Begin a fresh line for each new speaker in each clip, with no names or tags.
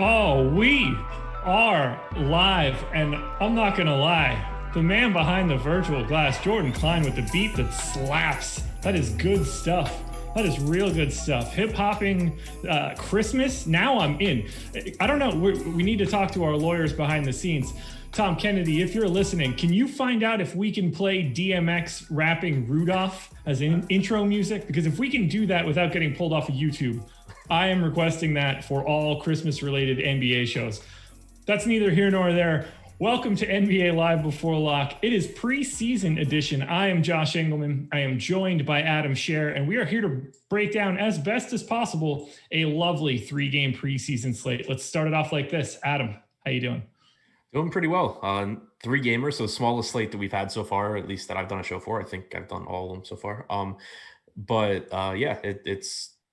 Oh, we are live, and I'm not going to lie. The man behind the virtual glass, Jordan Klein, with the beat that slaps. That is good stuff. That is real good stuff. Hip-hopping Christmas. Now I'm in. I don't know. We need to talk to our lawyers behind the scenes. Tom Kennedy, if you're listening, can you find out if we can play DMX rapping Rudolph as intro music? Because if we can do that without getting pulled off of YouTube, I am requesting that for all Christmas-related NBA shows. That's neither here nor there. Welcome to NBA Live Before Lock. It is preseason edition. I am Josh Engleman. I am joined by Adam Scherer, and we are here to break down as best as possible a lovely three-game preseason slate. Let's start it off like this. Adam, how you doing?
Doing pretty well. Three gamers, so the smallest slate that we've had so far, at least that I've done a show for. I think I've done all of them so far.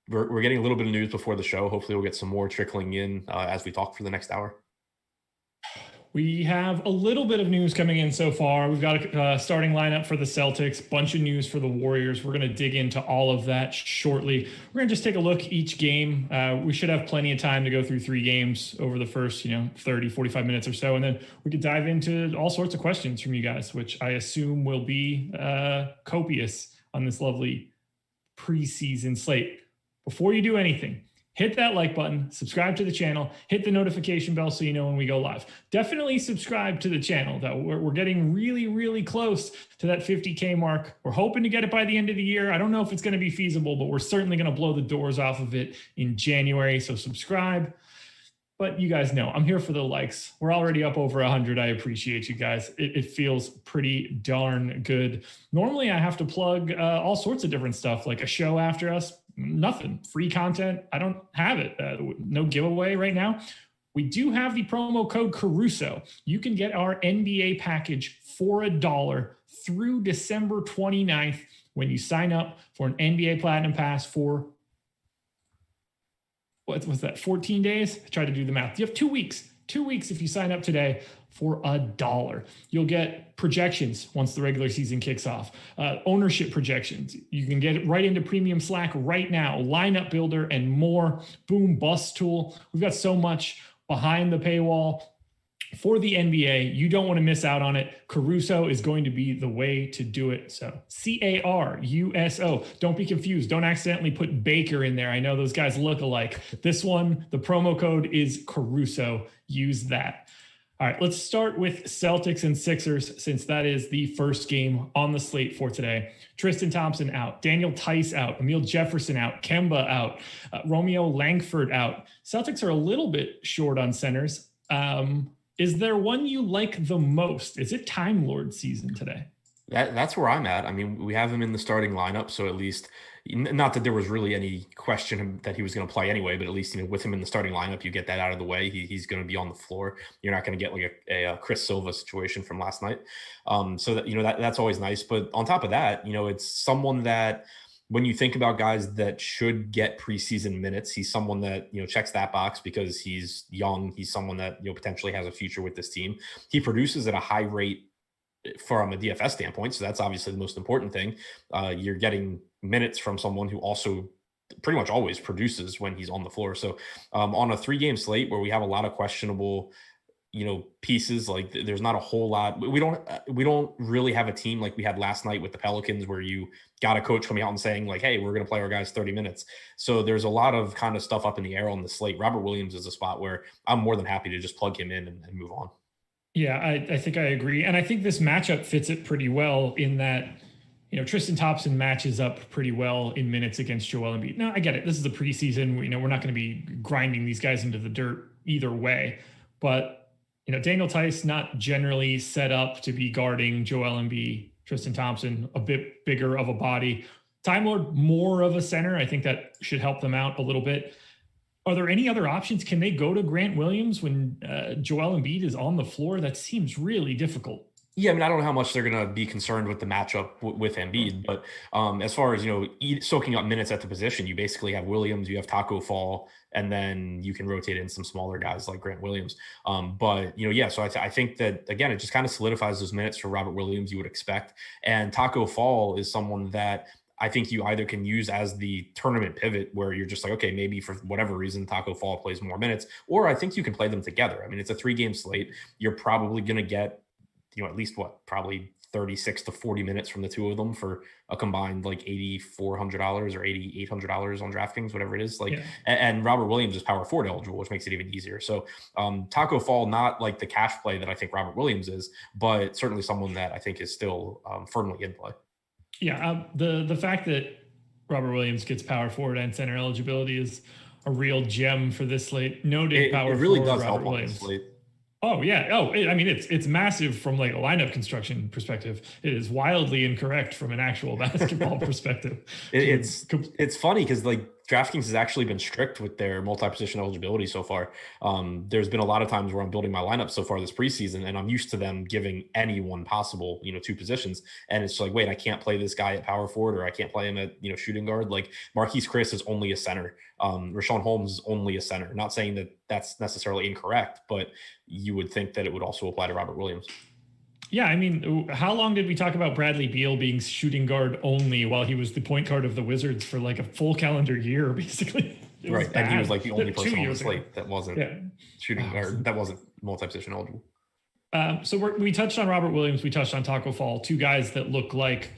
We're getting a little bit of news before the show. Hopefully we'll get some more trickling in as we talk for the next hour.
We have a little bit of news coming in so far. We've got a starting lineup for the Celtics, bunch of news for the Warriors. We're going to dig into all of that shortly. We're going to just take a look each game. We should have plenty of time to go through three games over the first, 30, 45 minutes or so. And then we could dive into all sorts of questions from you guys, which I assume will be copious on this lovely preseason slate. Before you do anything, hit that like button, subscribe to the channel, hit the notification bell so you know when we go live. Definitely subscribe to the channel, though. We're getting really, really close to that 50K mark. We're hoping to get it by the end of the year. I don't know if it's going to be feasible, but we're certainly going to blow the doors off of it in January. So subscribe. But you guys know, I'm here for the likes. We're already up over 100. I appreciate you guys. It feels pretty darn good. Normally, I have to plug all sorts of different stuff, like a show after us. Nothing. Free content. I don't have it. No giveaway right now. We do have the promo code Caruso. You can get our NBA package for $1 through December 29th when you sign up for an NBA Platinum Pass for what's that, 14 days? I tried to do the math. You have 2 weeks. 2 weeks if you sign up today for $1. You'll get projections once the regular season kicks off. Ownership projections. You can get it right into Premium Slack right now. Lineup builder and more. Boom bust tool. We've got so much behind the paywall for the NBA. You don't want to miss out on it. Caruso is going to be the way to do it. So Caruso. Don't be confused. Don't accidentally put Baker in there. I know those guys look alike. This one, the promo code is Caruso. Use that. All right, let's start with Celtics and Sixers, since that is the first game on the slate for today. Tristan Thompson out, Daniel Tice out, Emile Jefferson out, Kemba out, Romeo Langford out. Celtics are a little bit short on centers. Is there one you like the most? Is it Time Lord season today?
That's where I'm at. I mean, we have him in the starting lineup, so at least, not that there was really any question that he was going to play anyway, but at least with him in the starting lineup, you get that out of the way. He's going to be on the floor. You're not going to get like a Chris Silva situation from last night. So that's always nice. But on top of that, it's someone that, when you think about guys that should get preseason minutes, he's someone that, checks that box because he's young. He's someone that, potentially has a future with this team. He produces at a high rate from a DFS standpoint. So that's obviously the most important thing. You're getting minutes from someone who also pretty much always produces when he's on the floor. So on a 3-game slate where we have a lot of questionable pieces, like there's not a whole lot. We don't really have a team like we had last night with the Pelicans, where you got a coach coming out and saying like, hey, we're going to play our guys 30 minutes. So there's a lot of kind of stuff up in the air on the slate. Robert Williams is a spot where I'm more than happy to just plug him in and move on.
Yeah, I think I agree. And I think this matchup fits it pretty well in that, Tristan Thompson matches up pretty well in minutes against Joel Embiid. Now, I get it. This is the preseason. We're not going to be grinding these guys into the dirt either way. But, Daniel Tice not generally set up to be guarding Joel Embiid. Tristan Thompson, a bit bigger of a body. Time Lord, more of a center. I think that should help them out a little bit. Are there any other options? Can they go to Grant Williams when Joel Embiid is on the floor? That seems really difficult.
Yeah, I mean, I don't know how much they're going to be concerned with the matchup with Embiid, but as far as, soaking up minutes at the position, you basically have Williams, you have Taco Fall, and then you can rotate in some smaller guys like Grant Williams. So I think that, again, it just kind of solidifies those minutes for Robert Williams you would expect. And Taco Fall is someone that I think you either can use as the tournament pivot where you're just like, okay, maybe for whatever reason, Taco Fall plays more minutes, or I think you can play them together. I mean, it's a 3-game slate. You're probably going to get, at least probably 36 to 40 minutes from the two of them for a combined like $8,400 or $8,800 on DraftKings, whatever it is. And Robert Williams is power forward eligible, which makes it even easier. So Taco Fall, not like the cash play that I think Robert Williams is, but certainly someone that I think is still firmly in play.
Yeah, the fact that Robert Williams gets power forward and center eligibility is a real gem for this slate. Noted power forward. It really does help on this slate. Oh yeah. I mean, it's massive from like a lineup construction perspective. It is wildly incorrect from an actual basketball perspective.
It's funny because like DraftKings has actually been strict with their multi-position eligibility so far. There's been a lot of times where I'm building my lineup so far this preseason, and I'm used to them giving anyone possible, 2 positions. And it's like, wait, I can't play this guy at power forward, or I can't play him at, shooting guard. Like Marquise Chris is only a center. Rashawn Holmes is only a center. Not saying that that's necessarily incorrect, but you would think that it would also apply to Robert Williams.
Yeah, I mean, how long did we talk about Bradley Beal being shooting guard only while he was the point guard of the Wizards for like a full calendar year, basically?
Right, and he was like the only person on the slate that wasn't shooting guard, that wasn't multi-position eligible.
So we touched on Robert Williams, we touched on Taco Fall, 2 guys that look like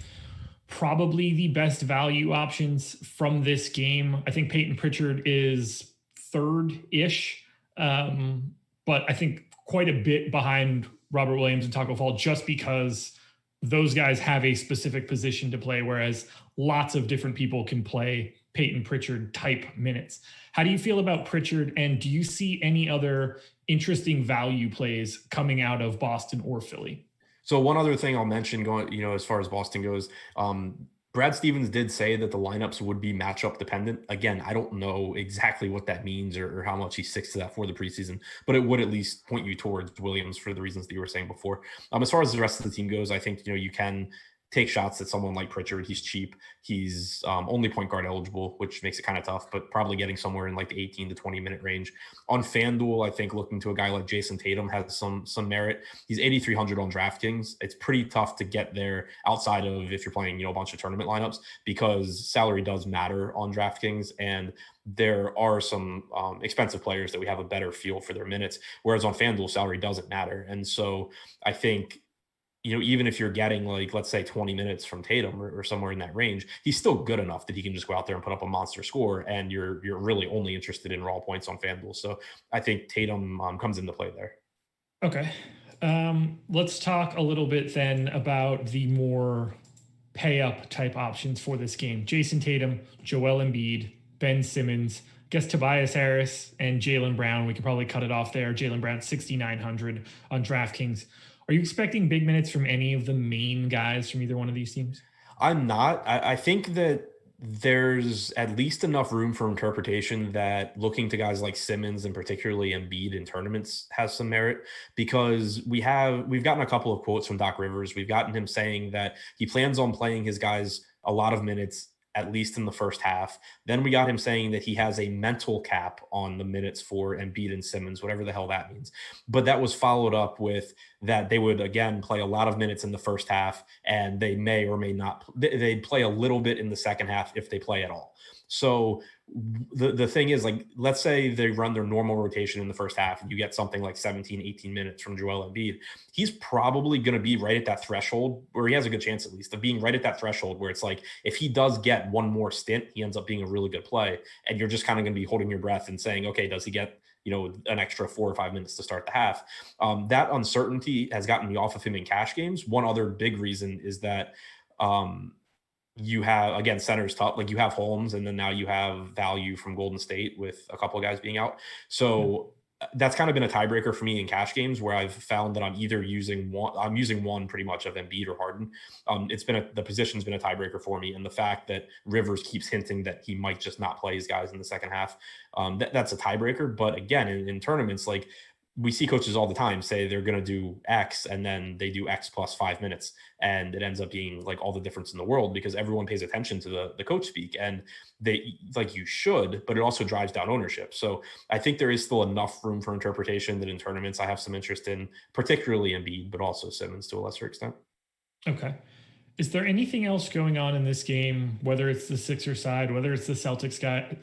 probably the best value options from this game. I think Peyton Pritchard is third-ish, but I think quite a bit behind Robert Williams and Taco Fall, just because those guys have a specific position to play, whereas lots of different people can play Peyton Pritchard type minutes. How do you feel about Pritchard, and do you see any other interesting value plays coming out of Boston or Philly?
So one other thing I'll mention going, as far as Boston goes, Brad Stevens did say that the lineups would be matchup dependent. Again, I don't know exactly what that means or how much he sticks to that for the preseason, but it would at least point you towards Williams for the reasons that you were saying before. As far as the rest of the team goes, I think, you can take shots at someone like Pritchard. He's cheap. He's only point guard eligible, which makes it kind of tough, but probably getting somewhere in like the 18 to 20 minute range. On FanDuel, I think looking to a guy like Jason Tatum has some merit. He's 8,300 on DraftKings. It's pretty tough to get there outside of if you're playing, a bunch of tournament lineups, because salary does matter on DraftKings, and there are some expensive players that we have a better feel for their minutes, whereas on FanDuel, salary doesn't matter. And so I think, even if you're getting like, let's say 20 minutes from Tatum or somewhere in that range, he's still good enough that he can just go out there and put up a monster score, and you're really only interested in raw points on FanDuel. So I think Tatum comes into play there.
Okay. Let's talk a little bit then about the more pay up type options for this game. Jason Tatum, Joel Embiid, Ben Simmons, I guess Tobias Harris, and Jaylen Brown. We could probably cut it off there. Jaylen Brown, 6,900 on DraftKings. Are you expecting big minutes from any of the main guys from either one of these teams?
I'm not. I think that there's at least enough room for interpretation that looking to guys like Simmons and particularly Embiid in tournaments has some merit, because we've gotten a couple of quotes from Doc Rivers. We've gotten him saying that he plans on playing his guys a lot of minutes, at least in the first half. Then we got him saying that he has a mental cap on the minutes for Embiid and Simmons, whatever the hell that means. But that was followed up with that they would, again, play a lot of minutes in the first half, and they may or may not, they'd play a little bit in the second half if they play at all. So the thing is, like, let's say they run their normal rotation in the first half and you get something like 17, 18 minutes from Joel Embiid. He's probably going to be right at that threshold, or he has a good chance at least of being right at that threshold where it's like, if he does get one more stint, he ends up being a really good play. And you're just kind of going to be holding your breath and saying, okay, does he get, an extra 4 or 5 minutes to start the half? That uncertainty has gotten me off of him in cash games. One other big reason is that, you have, again, center's tough. Like, you have Holmes, and then now you have value from Golden State with a couple of guys being out. So that's kind of been a tiebreaker for me in cash games, where I've found that I'm using one pretty much of Embiid or Harden. The position's been a tiebreaker for me. And the fact that Rivers keeps hinting that he might just not play his guys in the second half, that's a tiebreaker. But again, in tournaments, like, we see coaches all the time say they're going to do X, and then they do X plus 5 minutes. And it ends up being like all the difference in the world, because everyone pays attention to the coach speak, and they, like, you should, but it also drives down ownership. So I think there is still enough room for interpretation that in tournaments I have some interest in, particularly Embiid, but also Simmons to a lesser extent.
Okay. Is there anything else going on in this game, whether it's the Sixers side, whether it's the Celtics guy,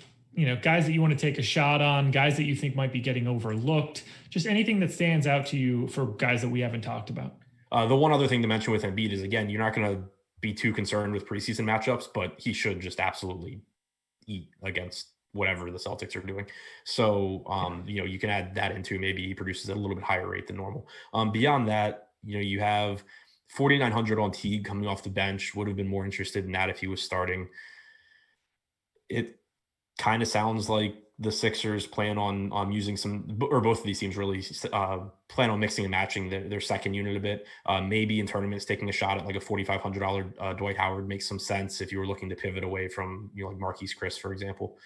guys that you want to take a shot on, guys that you think might be getting overlooked, just anything that stands out to you for guys that we haven't talked about?
The one other thing to mention with Embiid is, again, you're not going to be too concerned with preseason matchups, but he should just absolutely eat against whatever the Celtics are doing. So, you can add that into maybe he produces at a little bit higher rate than normal. Beyond that, you have 4,900 on Teague coming off the bench. Would have been more interested in that if he was starting. It kind of sounds like the Sixers plan on using some, or both of these teams really plan on mixing and matching their second unit a bit. Maybe in tournaments, taking a shot at like a $4,500 Dwight Howard makes some sense if you were looking to pivot away from like Marquise Chris, for example.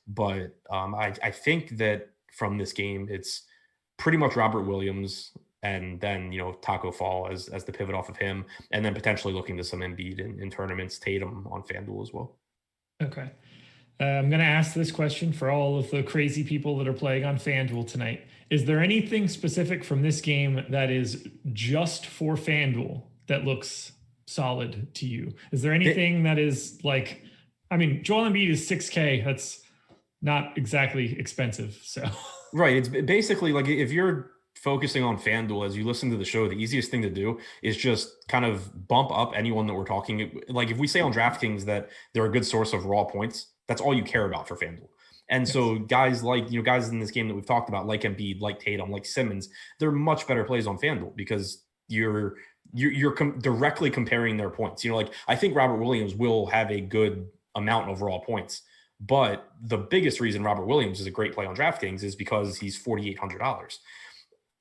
But I think that from this game, it's pretty much Robert Williams and then, Taco Fall as the pivot off of him, and then potentially looking to some Embiid in tournaments, Tatum on FanDuel as well.
Okay. I'm going to ask this question for all of the crazy people that are playing on FanDuel tonight. Is there anything specific from this game that is just for FanDuel that looks solid to you? Is there anything that is like, Joel Embiid is $6K. That's not exactly expensive. So
right. It's basically like if you're focusing on FanDuel as you listen to the show, the easiest thing to do is just kind of bump up anyone that we're talking. Like if we say on DraftKings that they're a good source of raw points, that's all you care about for FanDuel. And so guys like, guys in this game that we've talked about, like Embiid, like Tatum, like Simmons, they're much better plays on FanDuel because you're directly comparing their points. I think Robert Williams will have a good amount of raw points, but the biggest reason Robert Williams is a great play on DraftKings is because he's $4,800.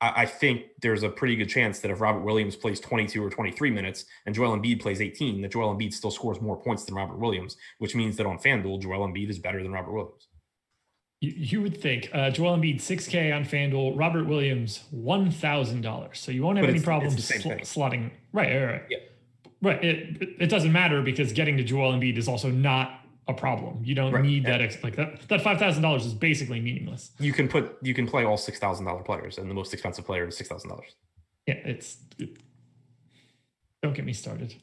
I think there's a pretty good chance that if Robert Williams plays 22 or 23 minutes and Joel Embiid plays 18, that Joel Embiid still scores more points than Robert Williams, which means that on FanDuel, Joel Embiid is better than Robert Williams.
You would think Joel Embiid $6K on FanDuel, Robert Williams $1,000. So you won't have any problems slotting. Right.
Yeah.
Right. It doesn't matter because getting to Joel Embiid is also not a problem. You don't need that. That $5,000 is basically meaningless.
You can play all $6,000 players, and the most expensive player is $6,000.
Yeah, don't get me started.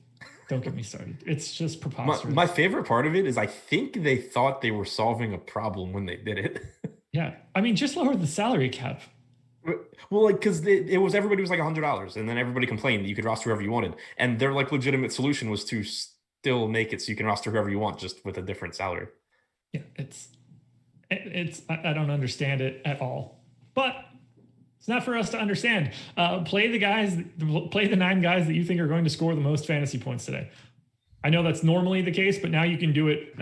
Don't get me started. It's just preposterous.
My favorite part of it is I think they thought they were solving a problem when they did it.
Yeah, just lower the salary cap.
Well, because everybody was like $100, and then everybody complained that you could roster whoever you wanted, and their legitimate solution was to still make it so you can roster whoever you want, just with a different salary.
Yeah, I don't understand it at all, but it's not for us to understand. Play the 9 guys that you think are going to score the most fantasy points today. I know that's normally the case, but now you can do it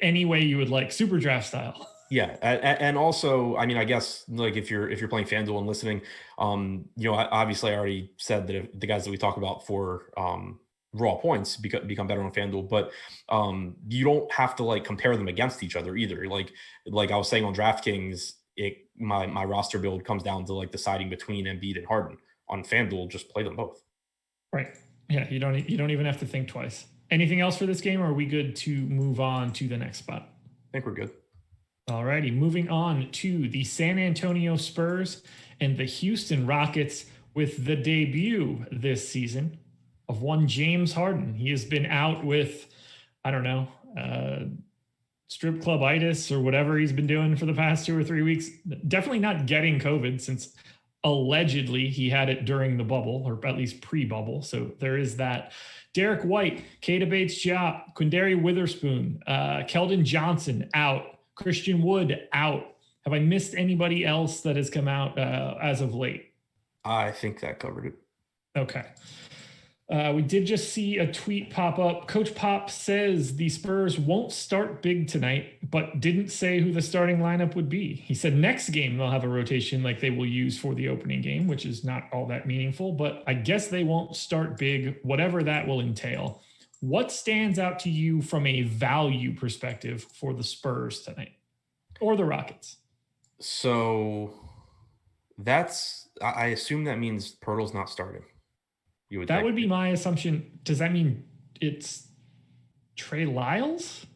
any way you would like, super draft style.
Yeah, and also, I guess like if you're playing FanDuel and listening, obviously I already said that if the guys that we talk about for raw points become better on FanDuel, but you don't have to compare them against each other either. Like I was saying on DraftKings, my roster build comes down to deciding between Embiid and Harden. On FanDuel, just play them both.
Right. Yeah. You don't even have to think twice. Anything else for this game, or are we good to move on to the next spot?
I think we're good.
All righty. Moving on to the San Antonio Spurs and the Houston Rockets with the debut this season of one James Harden. He has been out with, strip club-itis or whatever he's been doing for the past 2 or 3 weeks. Definitely not getting COVID, since allegedly he had it during the bubble, or at least pre-bubble. So there is that. Derek White, Keita Bates-Diop, Quindary Witherspoon, Keldon Johnson out, Christian Wood out. Have I missed anybody else that has come out as of late?
I think that covered it.
Okay. We did just see a tweet pop up. Coach Pop says the Spurs won't start big tonight, but didn't say who the starting lineup would be. He said next game they'll have a rotation like they will use for the opening game, which is not all that meaningful, but I guess they won't start big, whatever that will entail. What stands out to you from a value perspective for the Spurs tonight or the Rockets?
So I assume that means Purtle's not starting.
That would be my assumption. Does that mean it's Trey Lyles?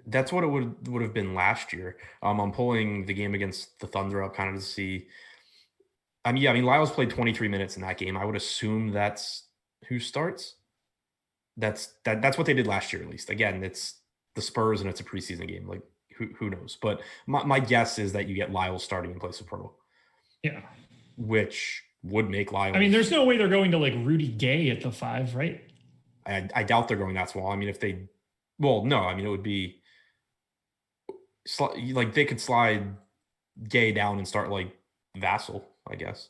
That's what it would have been last year. I'm pulling the game against the Thunder up kind of to see. Lyles played 23 minutes in that game. I would assume that's who starts. that's what they did last year, at least. Again, it's the Spurs and it's a preseason game. Like who knows? But my guess is that you get Lyles starting in place of Purdle.
Yeah.
Which would make Lyles.
I mean, there's no way they're going to like Rudy Gay at the 5, right?
I doubt they're going that small. I mean, no, I mean, it would be like they could slide Gay down and start like Vassell, I guess.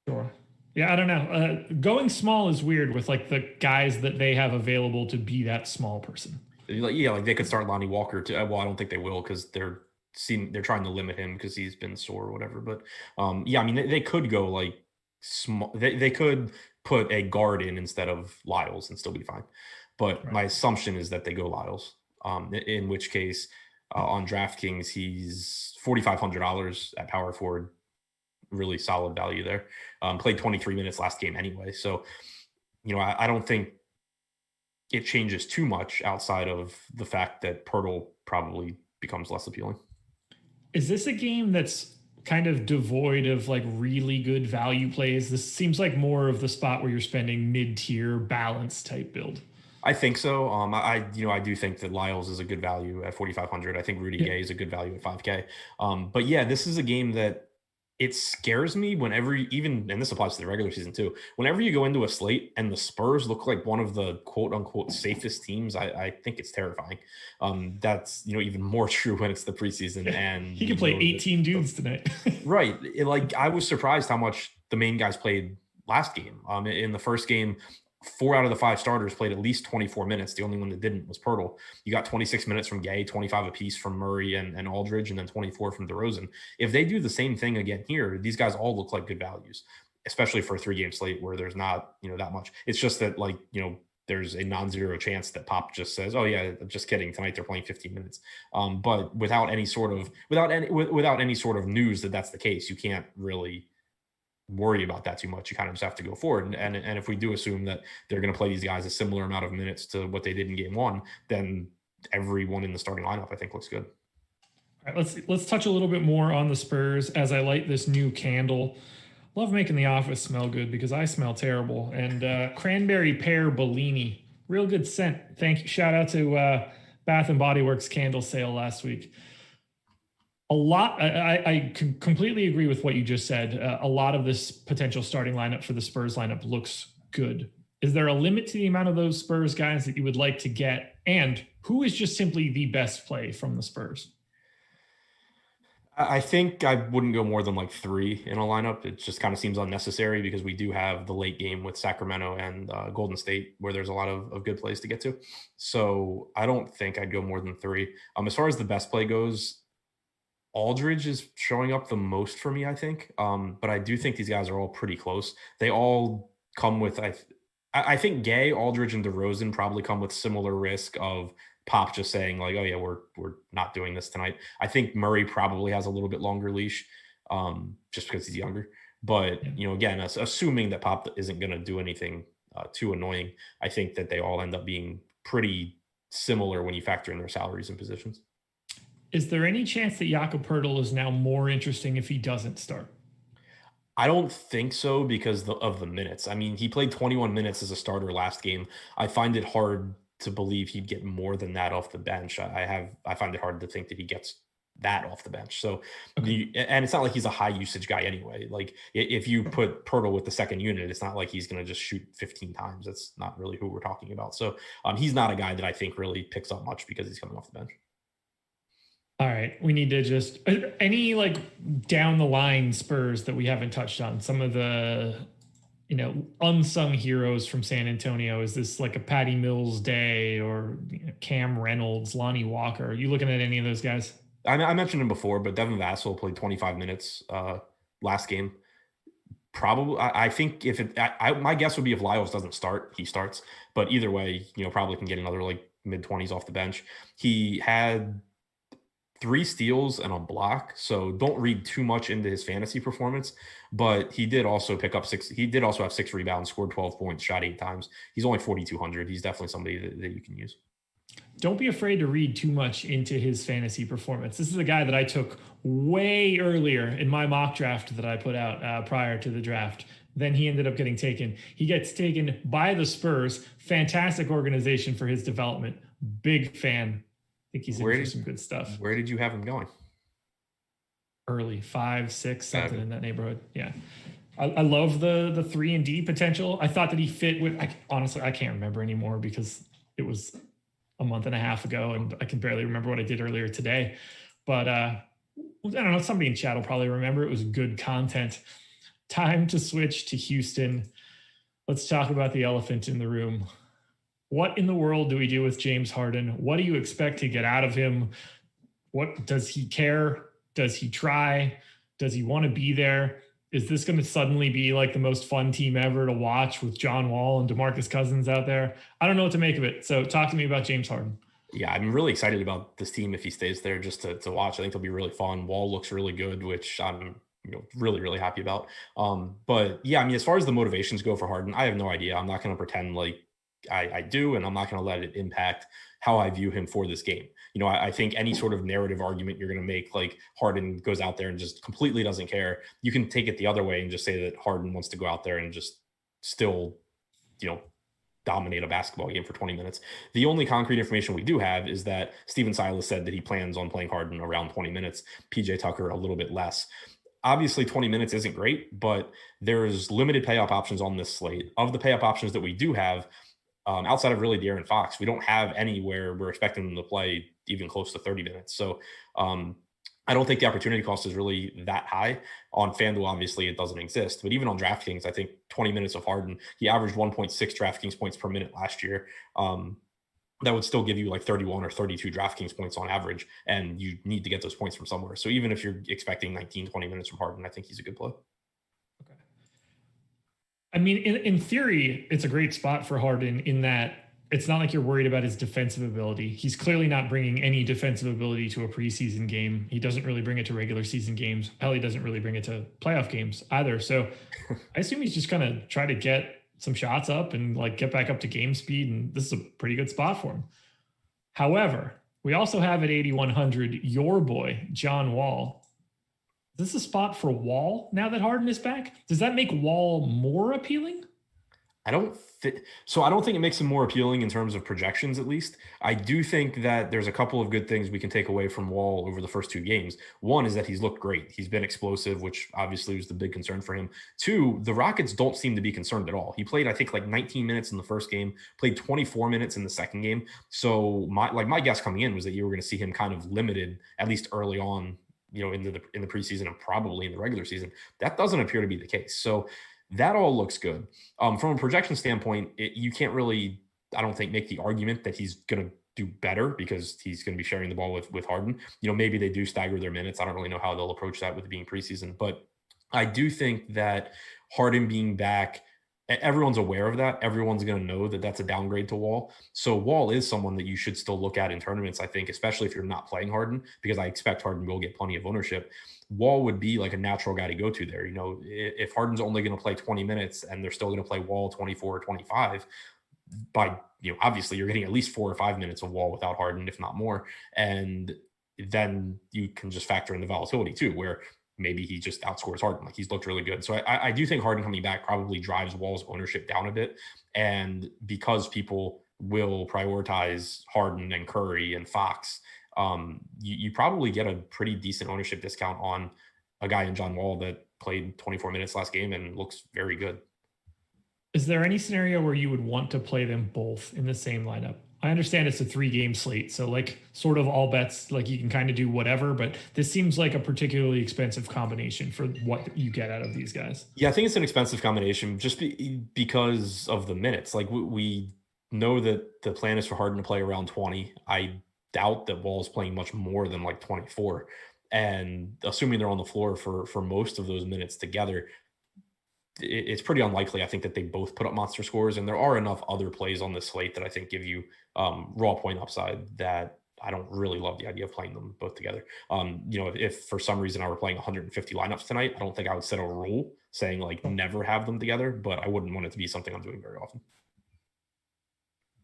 Sure. Yeah, I don't know. Going small is weird with like the guys that they have available to be that small person.
Like they could start Lonnie Walker too. Well, I don't think they will because they're trying to limit him because he's been sore or whatever. But yeah, I mean they could go like small. They could put a guard in instead of Lyles and still be fine. But right. My assumption is that they go Lyles. In which case, on DraftKings, he's $4,500 at power forward. Really solid value there. Played 23 minutes last game anyway. So, I don't think it changes too much outside of the fact that Purdle probably becomes less appealing.
Is this a game that's kind of devoid of like really good value plays? This seems like more of the spot where you're spending mid-tier balance type build.
I think so. I do think that Lyles is a good value at 4,500. I think Rudy Gay is a good value at 5K. But yeah, this is a game that it scares me whenever and this applies to the regular season too, whenever you go into a slate and the Spurs look like one of the quote unquote safest teams, I think it's terrifying. That's, even more true when it's the preseason and
he can play 18 dudes tonight.
Right. I was surprised how much the main guys played last game. In the first game, 4 out of the 5 starters played at least 24 minutes. The only one that didn't was Purdle. You got 26 minutes from Gay, 25 apiece from Murray and Aldridge, and then 24 from DeRozan. If they do the same thing again here, these guys all look like good values, especially for a 3-game slate where there's not, that much. It's just that there's a non-zero chance that Pop just says, "Oh yeah, just kidding. Tonight they're playing 15 minutes." But without any sort of news that that's the case, you can't really worry about that too much. You kind of just have to go forward. And if we do assume that they're going to play these guys a similar amount of minutes to what they did in game 1, then everyone in the starting lineup, I think, looks good.
All right, let's touch a little bit more on the Spurs as I light this new candle. Love making the office smell good because I smell terrible. And cranberry pear Bellini, real good scent. Thank you. Shout out to Bath and Body Works candle sale last week. I completely agree with what you just said. A lot of this potential starting lineup for the Spurs lineup looks good. Is there a limit to the amount of those Spurs guys that you would like to get? And who is just simply the best play from the Spurs?
I think I wouldn't go more than like 3 in a lineup. It just kind of seems unnecessary because we do have the late game with Sacramento and Golden State where there's a lot of good plays to get to. So I don't think I'd go more than 3. As far as the best play goes, Aldridge is showing up the most for me, I think. But I do think these guys are all pretty close. They all come with, I think Gay, Aldridge, and DeRozan probably come with similar risk of Pop just saying like, "Oh yeah, we're not doing this tonight." I think Murray probably has a little bit longer leash, just because he's younger. But again, assuming that Pop isn't going to do anything too annoying, I think that they all end up being pretty similar when you factor in their salaries and positions.
Is there any chance that Yaakov Purdle is now more interesting if he doesn't start?
I don't think so because of the minutes. I mean, he played 21 minutes as a starter last game. I find it hard to believe he'd get more than that off the bench. I find it hard to think that he gets that off the bench. So, and it's not like he's a high usage guy anyway. Like if you put Purdle with the second unit, it's not like he's going to just shoot 15 times. That's not really who we're talking about. So he's not a guy that I think really picks up much because he's coming off the bench.
All right. We need to just any like down the line Spurs that we haven't touched on. Some of the, unsung heroes from San Antonio. Is this like a Patty Mills day or Cam Reynolds, Lonnie Walker? Are you looking at any of those guys?
I mentioned him before, but Devin Vassell played 25 minutes last game. Probably, I think my guess would be if Lyles doesn't start, he starts. But either way, probably can get another like mid-20s off the bench. He had 3 steals and a block, so don't read too much into his fantasy performance. But he did also pick up 6. He did also have 6 rebounds, scored 12 points, shot 8 times. He's only 4,200. He's definitely somebody that you can use.
Don't be afraid to read too much into his fantasy performance. This is a guy that I took way earlier in my mock draft that I put out prior to the draft. then he ended up getting taken. He gets taken by the Spurs. Fantastic organization for his development. Big fan. I think he's in for some good stuff.
Where did you have him going?
Early 5, 6, something in that neighborhood. Yeah. I love the 3 and D potential. I thought that he fit with, honestly, I can't remember anymore because it was a month and a half ago and I can barely remember what I did earlier today. But I don't know, somebody in chat will probably remember. It was good content. Time to switch to Houston. Let's talk about the elephant in the room. What in the world do we do with James Harden? What do you expect to get out of him? What does he care? Does he try? Does he want to be there? Is this going to suddenly be like the most fun team ever to watch with John Wall and DeMarcus Cousins out there? I don't know what to make of it. So talk to me about James Harden.
Yeah, I'm really excited about this team if he stays there just to watch. I think it'll be really fun. Wall looks really good, which I'm really, really happy about. But yeah, I mean, as far as the motivations go for Harden, I have no idea. I'm not going to pretend like I do, and I'm not going to let it impact how I view him for this game. I think any sort of narrative argument you're going to make, like Harden goes out there and just completely doesn't care, you can take it the other way and just say that Harden wants to go out there and just still, dominate a basketball game for 20 minutes. The only concrete information we do have is that Steven Silas said that he plans on playing Harden around 20 minutes, PJ Tucker a little bit less. Obviously 20 minutes isn't great, but there's limited pay-up options on this slate. Of the pay-up options that we do have, outside of really De'Aaron Fox, we don't have anywhere we're expecting them to play even close to 30 minutes. So I don't think the opportunity cost is really that high. On FanDuel, obviously, it doesn't exist. But even on DraftKings, I think 20 minutes of Harden, he averaged 1.6 DraftKings points per minute last year. That would still give you like 31 or 32 DraftKings points on average, and you need to get those points from somewhere. So even if you're expecting 19, 20 minutes from Harden, I think he's a good play.
Okay. I mean, in theory, it's a great spot for Harden in that it's not like you're worried about his defensive ability. He's clearly not bringing any defensive ability to a preseason game. He doesn't really bring it to regular season games. Hell, he doesn't really bring it to playoff games either. So I assume he's just going to try to get some shots up and like get back up to game speed. And this is a pretty good spot for him. However, we also have at 8,100, your boy, John Wall. Is this a spot for Wall now that Harden is back? Does that make Wall more appealing?
I don't think it makes him more appealing in terms of projections, at least. I do think that there's a couple of good things we can take away from Wall over the first 2 games. One is that he's looked great. He's been explosive, which obviously was the big concern for him. 2, the Rockets don't seem to be concerned at all. He played, I think, like 19 minutes in the first game, played 24 minutes in the second game. So my guess coming in was that you were going to see him kind of limited, at least early on, in the preseason and probably in the regular season. That doesn't appear to be the case. So that all looks good. From a projection standpoint, you can't really, I don't think, make the argument that he's going to do better because he's going to be sharing the ball with Harden. Maybe they do stagger their minutes. I don't really know how they'll approach that with it being preseason. But I do think that Harden being back, everyone's aware of that. Everyone's going to know that that's a downgrade to Wall. So Wall is someone that you should still look at in tournaments, I think, especially if you're not playing Harden, because I expect Harden will get plenty of ownership. Wall would be like a natural guy to go to there. If Harden's only going to play 20 minutes and they're still going to play Wall 24 or 25, obviously you're getting at least 4 or 5 minutes of Wall without Harden, if not more. And then you can just factor in the volatility too, where maybe he just outscores Harden. Like, he's looked really good. So I do think Harden coming back probably drives Wall's ownership down a bit. And because people will prioritize Harden and Curry and Fox, you probably get a pretty decent ownership discount on a guy in John Wall that played 24 minutes last game and looks very good.
Is there any scenario where you would want to play them both in the same lineup? I understand it's a 3-game slate, so like sort of all bets, like you can kind of do whatever, but this seems like a particularly expensive combination for what you get out of these guys.
Yeah, I think it's an expensive combination just because of the minutes. Like, we know that the plan is for Harden to play around 20. I doubt that Wall is playing much more than like 24. And assuming they're on the floor for most of those minutes together, it's pretty unlikely, I think, that they both put up monster scores. And there are enough other plays on this slate that I think give you raw point upside that I don't really love the idea of playing them both together. If for some reason I were playing 150 lineups tonight, I don't think I would set a rule saying like never have them together, but I wouldn't want it to be something I'm doing very often.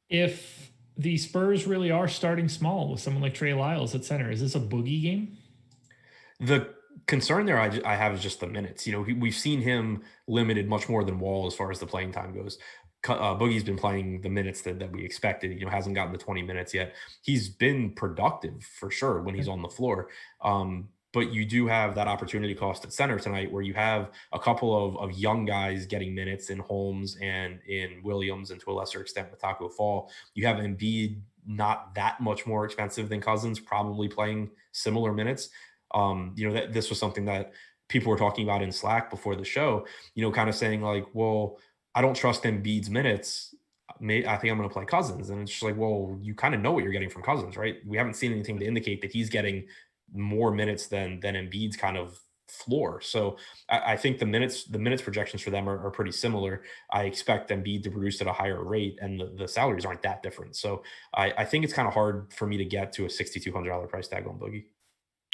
If the Spurs really are starting small with someone like Trey Lyles at center, is this a boogie game?
The concern there I have is just the minutes. We've seen him limited much more than Wall as far as the playing time goes. Boogie's been playing the minutes that we expected. Hasn't gotten the 20 minutes yet. He's been productive for sure when he's on the floor. But you do have that opportunity cost at center tonight, where you have a couple of young guys getting minutes in Holmes and in Williams, and to a lesser extent with Taco Fall. You have Embiid, not that much more expensive than Cousins, probably playing similar minutes. That this was something that people were talking about in Slack before the show, kind of saying like, well, I don't trust Embiid's minutes. I think I'm going to play Cousins. And it's just like, well, you kind of know what you're getting from Cousins, right? We haven't seen anything to indicate that he's getting more minutes than Embiid's kind of floor. So I think the minutes projections for them are pretty similar. I expect Embiid to produce at a higher rate, and the salaries aren't that different. So I think it's kind of hard for me to get to a $6,200 price tag on Boogie.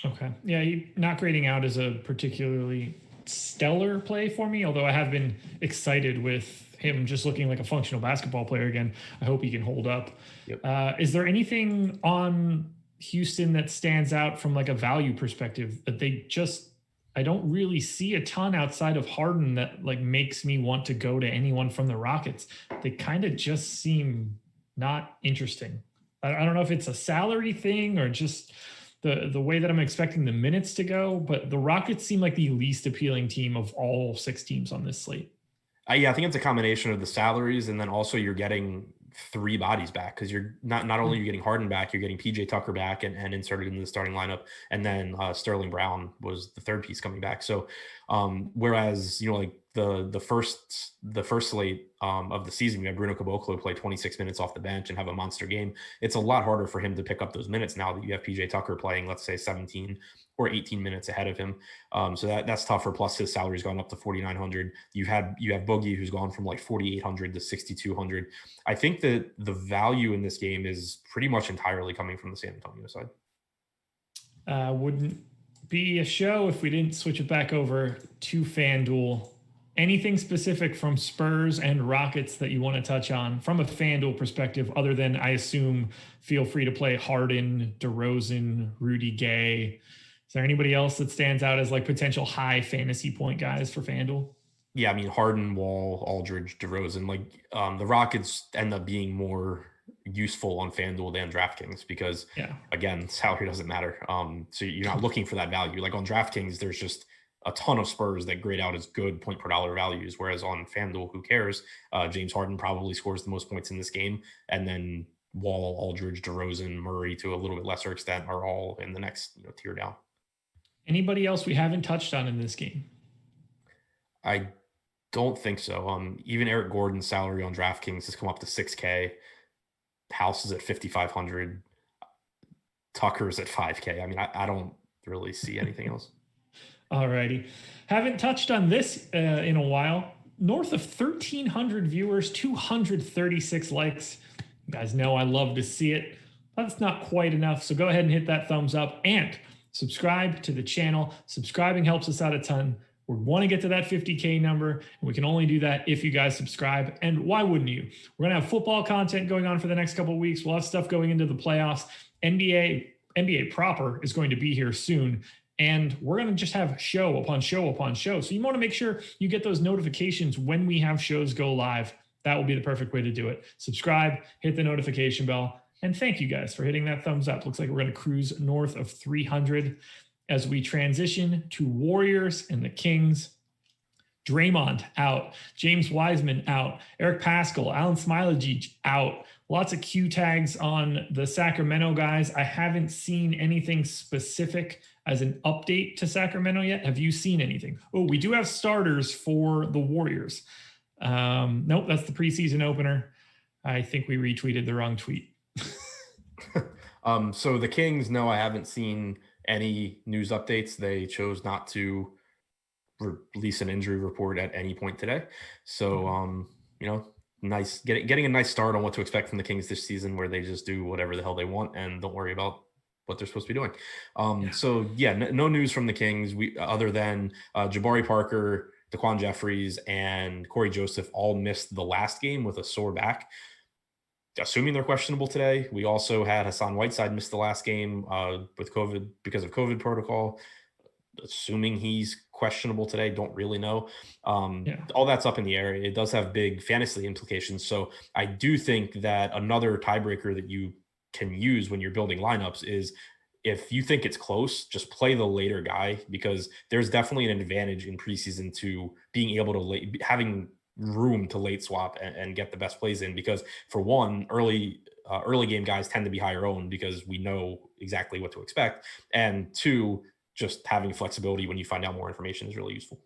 Okay. Yeah, not grading out as a particularly stellar play for me, although I have been excited with him just looking like a functional basketball player again. I hope he can hold up. Yep. Is there anything on Houston that stands out from like a value perspective that I don't really see a ton outside of Harden that like makes me want to go to anyone from the Rockets? They kind of just seem not interesting. I don't know if it's a salary thing or just the way that I'm expecting the minutes to go, but the Rockets seem like the least appealing team of all 6 teams on this slate.
Yeah, I think it's a combination of the salaries, and then also you're getting 3 bodies back, because you're not only are you getting Harden back, you're getting PJ Tucker back and inserted into the starting lineup, and then Sterling Brown was the third piece coming back. So whereas like the first slate of the season, you had Bruno Caboclo play 26 minutes off the bench and have a monster game. It's a lot harder for him to pick up those minutes now that you have PJ Tucker playing, let's say 17 or 18 minutes ahead of him. So that's tougher. Plus his salary's gone up to 4,900. You have Boogie, who's gone from like 4,800 to 6,200. I think that the value in this game is pretty much entirely coming from the San Antonio side.
Wouldn't be a show if we didn't switch it back over to FanDuel. Anything specific from Spurs and Rockets that you want to touch on from a FanDuel perspective, other than, I assume, feel free to play Harden, DeRozan, Rudy Gay? Is there anybody else that stands out as like potential high fantasy point guys for FanDuel?
Yeah, I mean, Harden, Wall, Aldridge, DeRozan. The Rockets end up being more useful on FanDuel than DraftKings because, again, salary doesn't matter. So you're not looking for that value. Like on DraftKings, there's just a ton of Spurs that grade out as good point per dollar values, whereas on FanDuel, who cares? James Harden probably scores the most points in this game, and then Wall, Aldridge, DeRozan, Murray, to a little bit lesser extent, are all in the next tier down.
Anybody else we haven't touched on in this game?
I don't think so. Even Eric Gordon's salary on DraftKings has come up to $6K. House is at 5,500. Tucker's at 5K. I mean, I don't really see anything else.
All righty. Haven't touched on this in a while. North of 1,300 viewers, 236 likes. You guys know I love to see it. That's not quite enough, so go ahead and hit that thumbs up and subscribe to the channel. Subscribing helps us out a ton. We want to get to that 50K number, and we can only do that if you guys subscribe. And why wouldn't you? We're going to have football content going on for the next couple of weeks. We'll have stuff going into the playoffs. NBA proper is going to be here soon. And we're going to just have show upon show upon show. So you want to make sure you get those notifications when we have shows go live. That will be the perfect way to do it. Subscribe, hit the notification bell, and thank you guys for hitting that thumbs up. Looks like we're going to cruise north of 300 as we transition to Warriors and the Kings. Draymond out, James Wiseman out, Eric Paschall, Alan Smilagic out. Lots of Q tags on the Sacramento guys. I haven't seen anything specific as an update to Sacramento yet. Have you seen anything? Oh, we do have starters for the Warriors. Nope, that's the preseason opener. I think we retweeted the wrong tweet.
So the Kings, no, I haven't seen any news updates. They chose not to release an injury report at any point today. So, nice getting a nice start on what to expect from the Kings this season, where they just do whatever the hell they want and don't worry about what they're supposed to be doing. No news from the Kings. Other than Jabari Parker, Daquan Jeffries, and Corey Joseph all missed the last game with a sore back. Assuming they're questionable today. We also had Hassan Whiteside miss the last game with COVID because of COVID protocol. assuming he's questionable today. Don't really know.
Yeah.
All that's up in the air. It does have big fantasy implications. So I do think that another tiebreaker that you can use when you're building lineups is if you think it's close, just play the later guy, because there's definitely an advantage in preseason to being able to having room to late swap and get the best plays in, because for one, early game guys tend to be higher owned because we know exactly what to expect, and two, just having flexibility when you find out more information is really useful.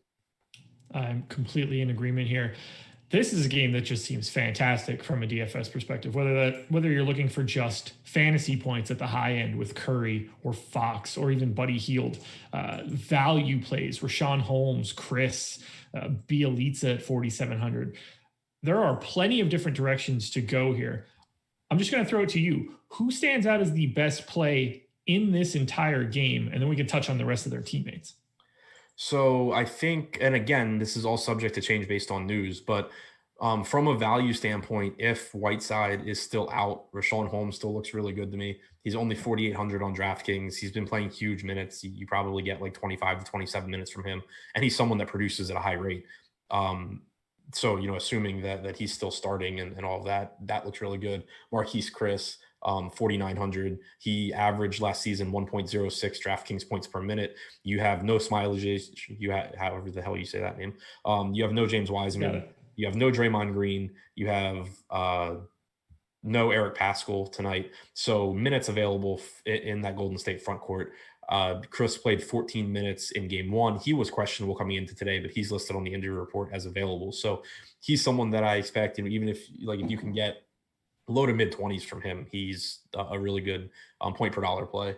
I'm completely in agreement here. This is a game that just seems fantastic from a DFS perspective, whether you're looking for just fantasy points at the high end with Curry or Fox or even Buddy Hield, value plays, Rashawn Holmes, Chris, Bielitsa at 4,700. There are plenty of different directions to go here. I'm just going to throw it to you. Who stands out as the best play in this entire game? And then we can touch on the rest of their teammates.
So I think, and again, this is all subject to change based on news, but from a value standpoint, if Whiteside is still out, Rashawn Holmes still looks really good to me. He's only 4,800 on DraftKings. He's been playing huge minutes. You probably get like 25 to 27 minutes from him, and he's someone that produces at a high rate. So, assuming that he's still starting and all of that, that looks really good. Marquise Chris, 4,900. He averaged last season 1.06 DraftKings points per minute. You have no Smilages. You have, however the hell you say that name. You have no James Wiseman. You have no Draymond Green. You have no Eric Paschall tonight. So minutes available in that Golden State front court. Chris played 14 minutes in game one. He was questionable coming into today, but he's listed on the injury report as available. So he's someone that I expect, even if you can get low to mid 20s from him, he's a really good point per dollar play.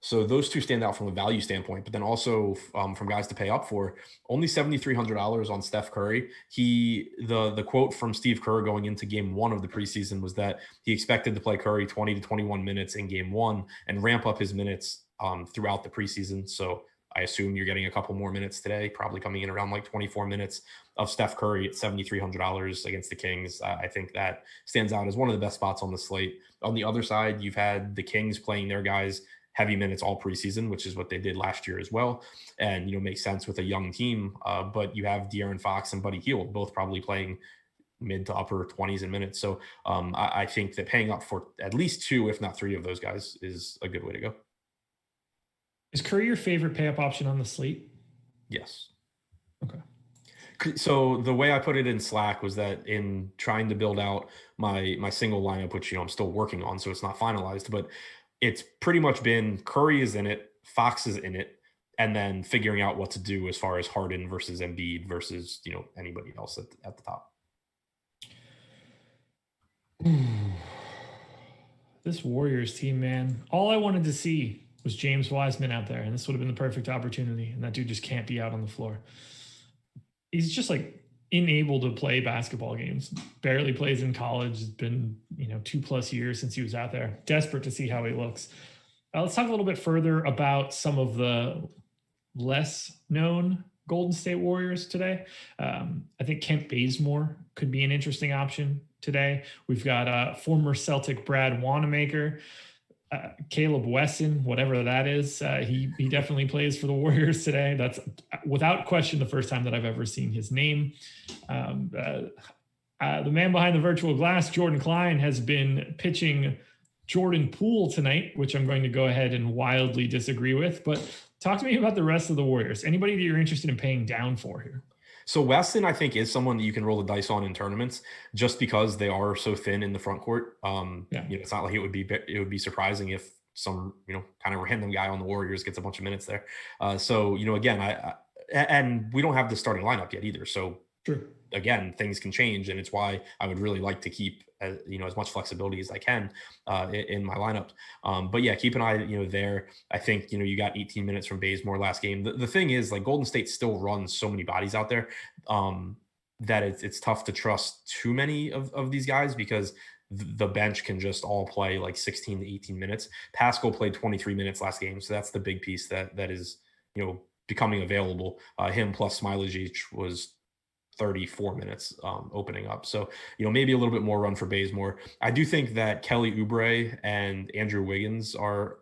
So those two stand out from a value standpoint, but then also from guys to pay up for. Only $7,300 on Steph Curry. The quote from Steve Kerr going into game one of the preseason was that he expected to play Curry 20 to 21 minutes in game one and ramp up his minutes throughout the preseason. So I assume you're getting a couple more minutes today, probably coming in around like 24 minutes of Steph Curry at $7,300 against the Kings. I think that stands out as one of the best spots on the slate. On the other side, you've had the Kings playing their guys heavy minutes all preseason, which is what they did last year as well. And, makes sense with a young team. But you have De'Aaron Fox and Buddy Hield both probably playing mid to upper 20s in minutes. So I think that paying up for at least two, if not three of those guys is a good way to go.
Is Curry your favorite pay up option on the slate?
Yes.
Okay.
So the way I put it in Slack was that in trying to build out my single lineup, which, I'm still working on, so it's not finalized, but it's pretty much been Curry is in it, Fox is in it, and then figuring out what to do as far as Harden versus Embiid versus, anybody else at the top.
This Warriors team, man, all I wanted to see was James Wiseman out there, and this would have been the perfect opportunity, and that dude just can't be out on the floor. He's just unable to play basketball games. Barely plays in college. It's been 2+ years since he was out there. Desperate to see how he looks. Let's talk a little bit further about some of the less known Golden State Warriors today. I think Kent Bazemore could be an interesting option today. We've got former Celtic Brad Wanamaker, Caleb Wesson, whatever that is. He definitely plays for the Warriors today. That's without question the first time that I've ever seen his name. The man behind the virtual glass, Jordan Klein, has been pitching Jordan Poole tonight, which I'm going to go ahead and wildly disagree with. But talk to me about the rest of the Warriors. Anybody that you're interested in paying down for here?
So Weston, I think, is someone that you can roll the dice on in tournaments just because they are so thin in the front court. It's not like it would be surprising if some, kind of random guy on the Warriors gets a bunch of minutes there. Again, and we don't have the starting lineup yet either. So
True.
Again, things can change, and it's why I would really like to keep as much flexibility as I can in my lineup. But yeah, keep an eye there. I think you got 18 minutes from Bazemore last game. The thing is, Golden State still runs so many bodies out there that it's tough to trust too many of these guys because the bench can just all play 16 to 18 minutes. Paschall played 23 minutes last game, so that's the big piece that is becoming available. Him plus Smilajic was 34 minutes opening up. So, maybe a little bit more run for Bazemore. I do think that Kelly Oubre and Andrew Wiggins are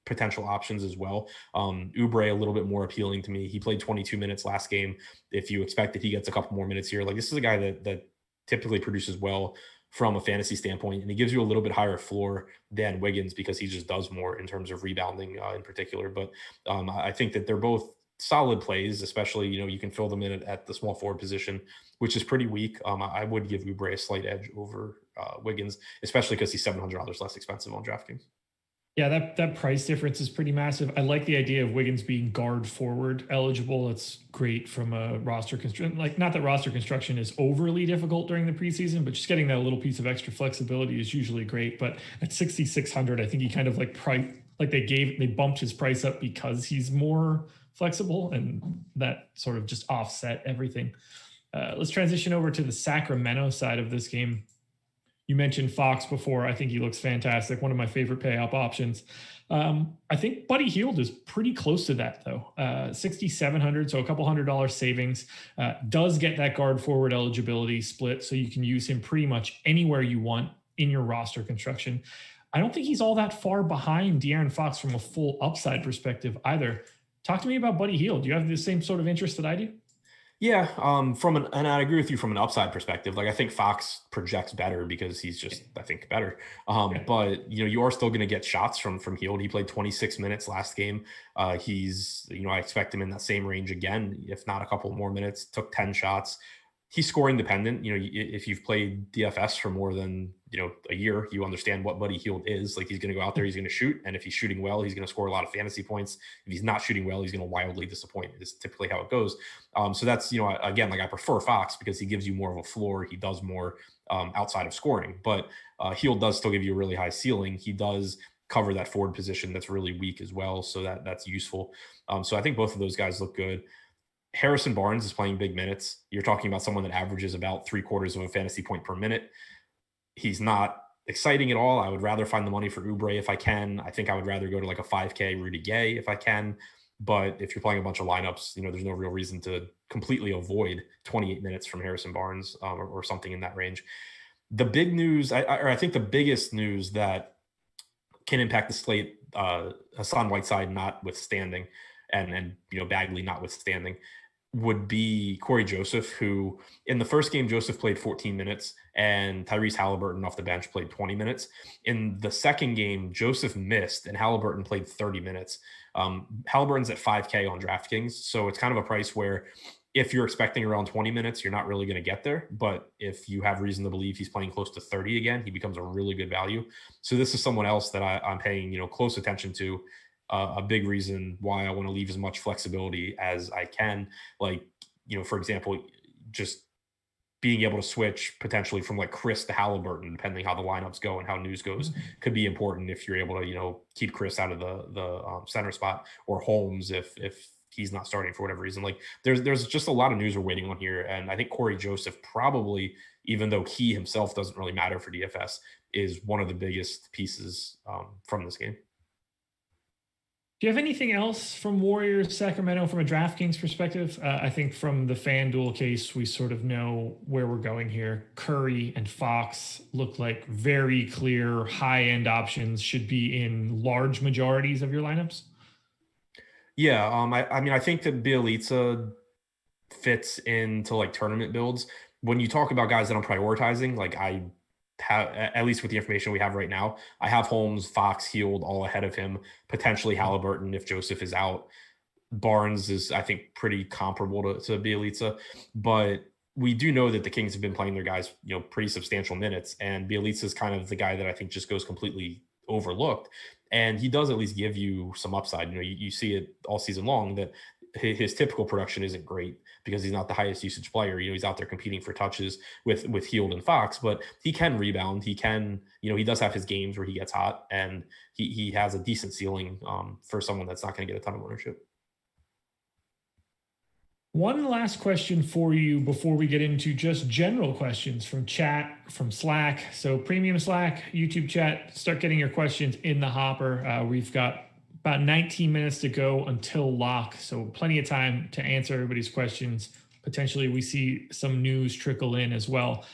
potential options as well. Oubre a little bit more appealing to me. He played 22 minutes last game. If you expect that he gets a couple more minutes here, like this is a guy that typically produces well from a fantasy standpoint, and he gives you a little bit higher floor than Wiggins because he just does more in terms of rebounding in particular. But I think that they're both solid plays, especially, you can fill them in at the small forward position, which is pretty weak. I would give Oubre a slight edge over Wiggins, especially because he's $700 less expensive on DraftKings.
Yeah, that price difference is pretty massive. I like the idea of Wiggins being guard forward eligible. It's great from a roster construction. Like, not that roster construction is overly difficult during the preseason, but just getting that little piece of extra flexibility is usually great. But at 6,600, I think he kind of they bumped his price up because he's more flexible, and that sort of just offset everything. Let's transition over to the Sacramento side of this game. You mentioned Fox before. I think he looks fantastic. One of my favorite pay up options. I think Buddy Hield is pretty close to that, though. 6,700, so a couple $100 savings. Does get that guard forward eligibility split, so you can use him pretty much anywhere you want in your roster construction. I don't think he's all that far behind De'Aaron Fox from a full upside perspective either. Talk to me about Buddy Hield. Do you have the same sort of interest that I do?
Yeah, and I agree with you from an upside perspective. Like, I think Fox projects better because he's just, I think, better. But you are still going to get shots from Hield. He played 26 minutes last game. He's, I expect him in that same range again, if not a couple more minutes. Took 10 shots. He's scoring dependent. If you've played DFS for more than a year, you understand what Buddy Hield is. Like, he's going to go out there, he's going to shoot, and if he's shooting well, he's going to score a lot of fantasy points. If he's not shooting well, he's going to wildly disappoint. Is typically how it goes. So that's, again, like, I prefer Fox because he gives you more of a floor. He does more outside of scoring, but Hield does still give you a really high ceiling. He does cover that forward position that's really weak as well, so that's useful. So I think both of those guys look good. Harrison Barnes is playing big minutes. You're talking about someone that averages about 3/4 of a fantasy point per minute. He's not exciting at all. I would rather find the money for Oubre if I can. I think I would rather go to like a 5K Rudy Gay if I can. But if you're playing a bunch of lineups, there's no real reason to completely avoid 28 minutes from Harrison Barnes or something in that range. The big news, I think the biggest news that can impact the slate, Hassan Whiteside notwithstanding, and Bagley notwithstanding, would be Corey Joseph, who in the first game, Joseph played 14 minutes and Tyrese Halliburton off the bench played 20 minutes. In the second game, Joseph missed and Halliburton played 30 minutes. Halliburton's at 5K on DraftKings, so it's kind of a price where if you're expecting around 20 minutes, you're not really going to get there. But if you have reason to believe he's playing close to 30 again, he becomes a really good value. So this is someone else that I'm paying close attention to. A big reason why I want to leave as much flexibility as I can. Like, for example, just being able to switch potentially from like Chris to Halliburton, depending how the lineups go and how news goes, could be important if you're able to, keep Chris out of the center spot, or Holmes if he's not starting for whatever reason. Like, there's just a lot of news we're waiting on here. And I think Corey Joseph probably, even though he himself doesn't really matter for DFS, is one of the biggest pieces from this game.
Do you have anything else from Warriors Sacramento from a DraftKings perspective? I think from the FanDuel case, we sort of know where we're going here. Curry and Fox look like very clear high-end options, should be in large majorities of your lineups.
Yeah, I think that Bielitsa fits into like tournament builds. When you talk about guys that I'm prioritizing, like I have, at least with the information we have right now, I have Holmes, Fox, Hield all ahead of him, potentially Halliburton if Joseph is out. Barnes is, I think, pretty comparable to Bielitsa, but we do know that the Kings have been playing their guys, pretty substantial minutes, and Bielitsa is kind of the guy that I think just goes completely overlooked, and he does at least give you some upside. You see it all season long that his typical production isn't great because he's not the highest usage player. He's out there competing for touches with Hield and Fox, but he can rebound. He can, he does have his games where he gets hot, and he has a decent ceiling for someone that's not going to get a ton of ownership.
One last question for you before we get into just general questions from chat, from Slack. So premium Slack, YouTube chat, start getting your questions in the hopper. We've got about 19 minutes to go until lock, so plenty of time to answer everybody's questions. Potentially we see some news trickle in as well.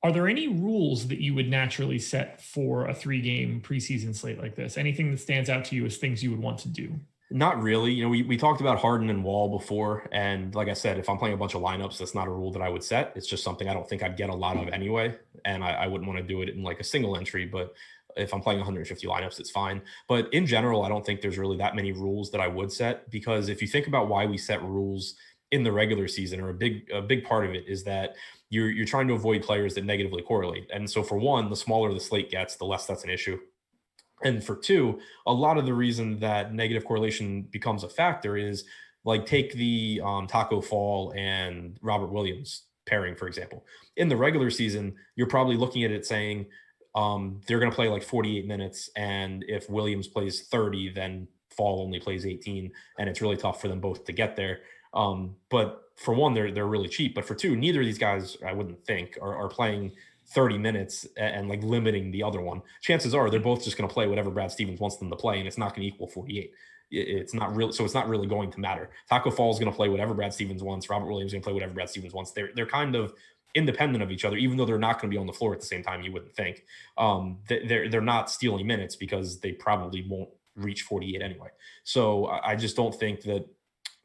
Are there any rules that you would naturally set for a 3-game preseason slate like this? Anything that stands out to you as things you would want to do?
Not really. You know, we talked about Harden and Wall before. And like I said, if I'm playing a bunch of lineups, that's not a rule that I would set. It's just something I don't think I'd get a lot of anyway. And I wouldn't want to do it in like a single entry. But if I'm playing 150 lineups, it's fine. But in general, I don't think there's really that many rules that I would set, because if you think about why we set rules in the regular season, or a big part of it is that you're trying to avoid players that negatively correlate. And so for one, the smaller the slate gets, the less that's an issue. And for two, a lot of the reason that negative correlation becomes a factor is, like, take the Taco Fall and Robert Williams pairing, for example. In the regular season, you're probably looking at it saying they're going to play like 48 minutes. And if Williams plays 30, then Fall only plays 18. And it's really tough for them both to get there. But for one, they're really cheap. But for two, neither of these guys, I wouldn't think, are playing 30 minutes and like limiting the other one. Chances are they're both just going to play whatever Brad Stevens wants them to play, and it's not going to equal 48. It's not really, so it's not really going to matter. Taco Fall is going to play whatever Brad Stevens wants. Robert Williams is going to play whatever Brad Stevens wants. They're kind of independent of each other, even though they're not going to be on the floor at the same time. You wouldn't think. They're not stealing minutes because they probably won't reach 48 anyway. So I just don't think that,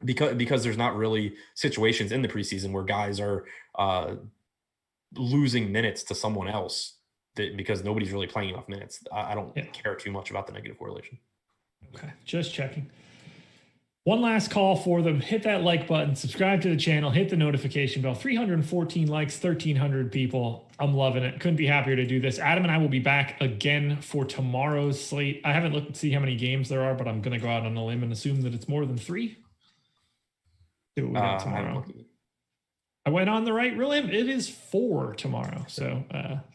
because there's not really situations in the preseason where guys are losing minutes to someone else, because nobody's really playing enough minutes. I don't care too much about the negative correlation.
Okay, just checking. One last call for them. Hit that like button, subscribe to the channel, hit the notification bell. 314 likes, 1,300 people. I'm loving it. Couldn't be happier to do this. Adam and I will be back again for tomorrow's slate. I haven't looked to see how many games there are, but I'm going to go out on a limb and assume that it's more than 3. See what we got tomorrow. I went on the right limb. It is 4 tomorrow. So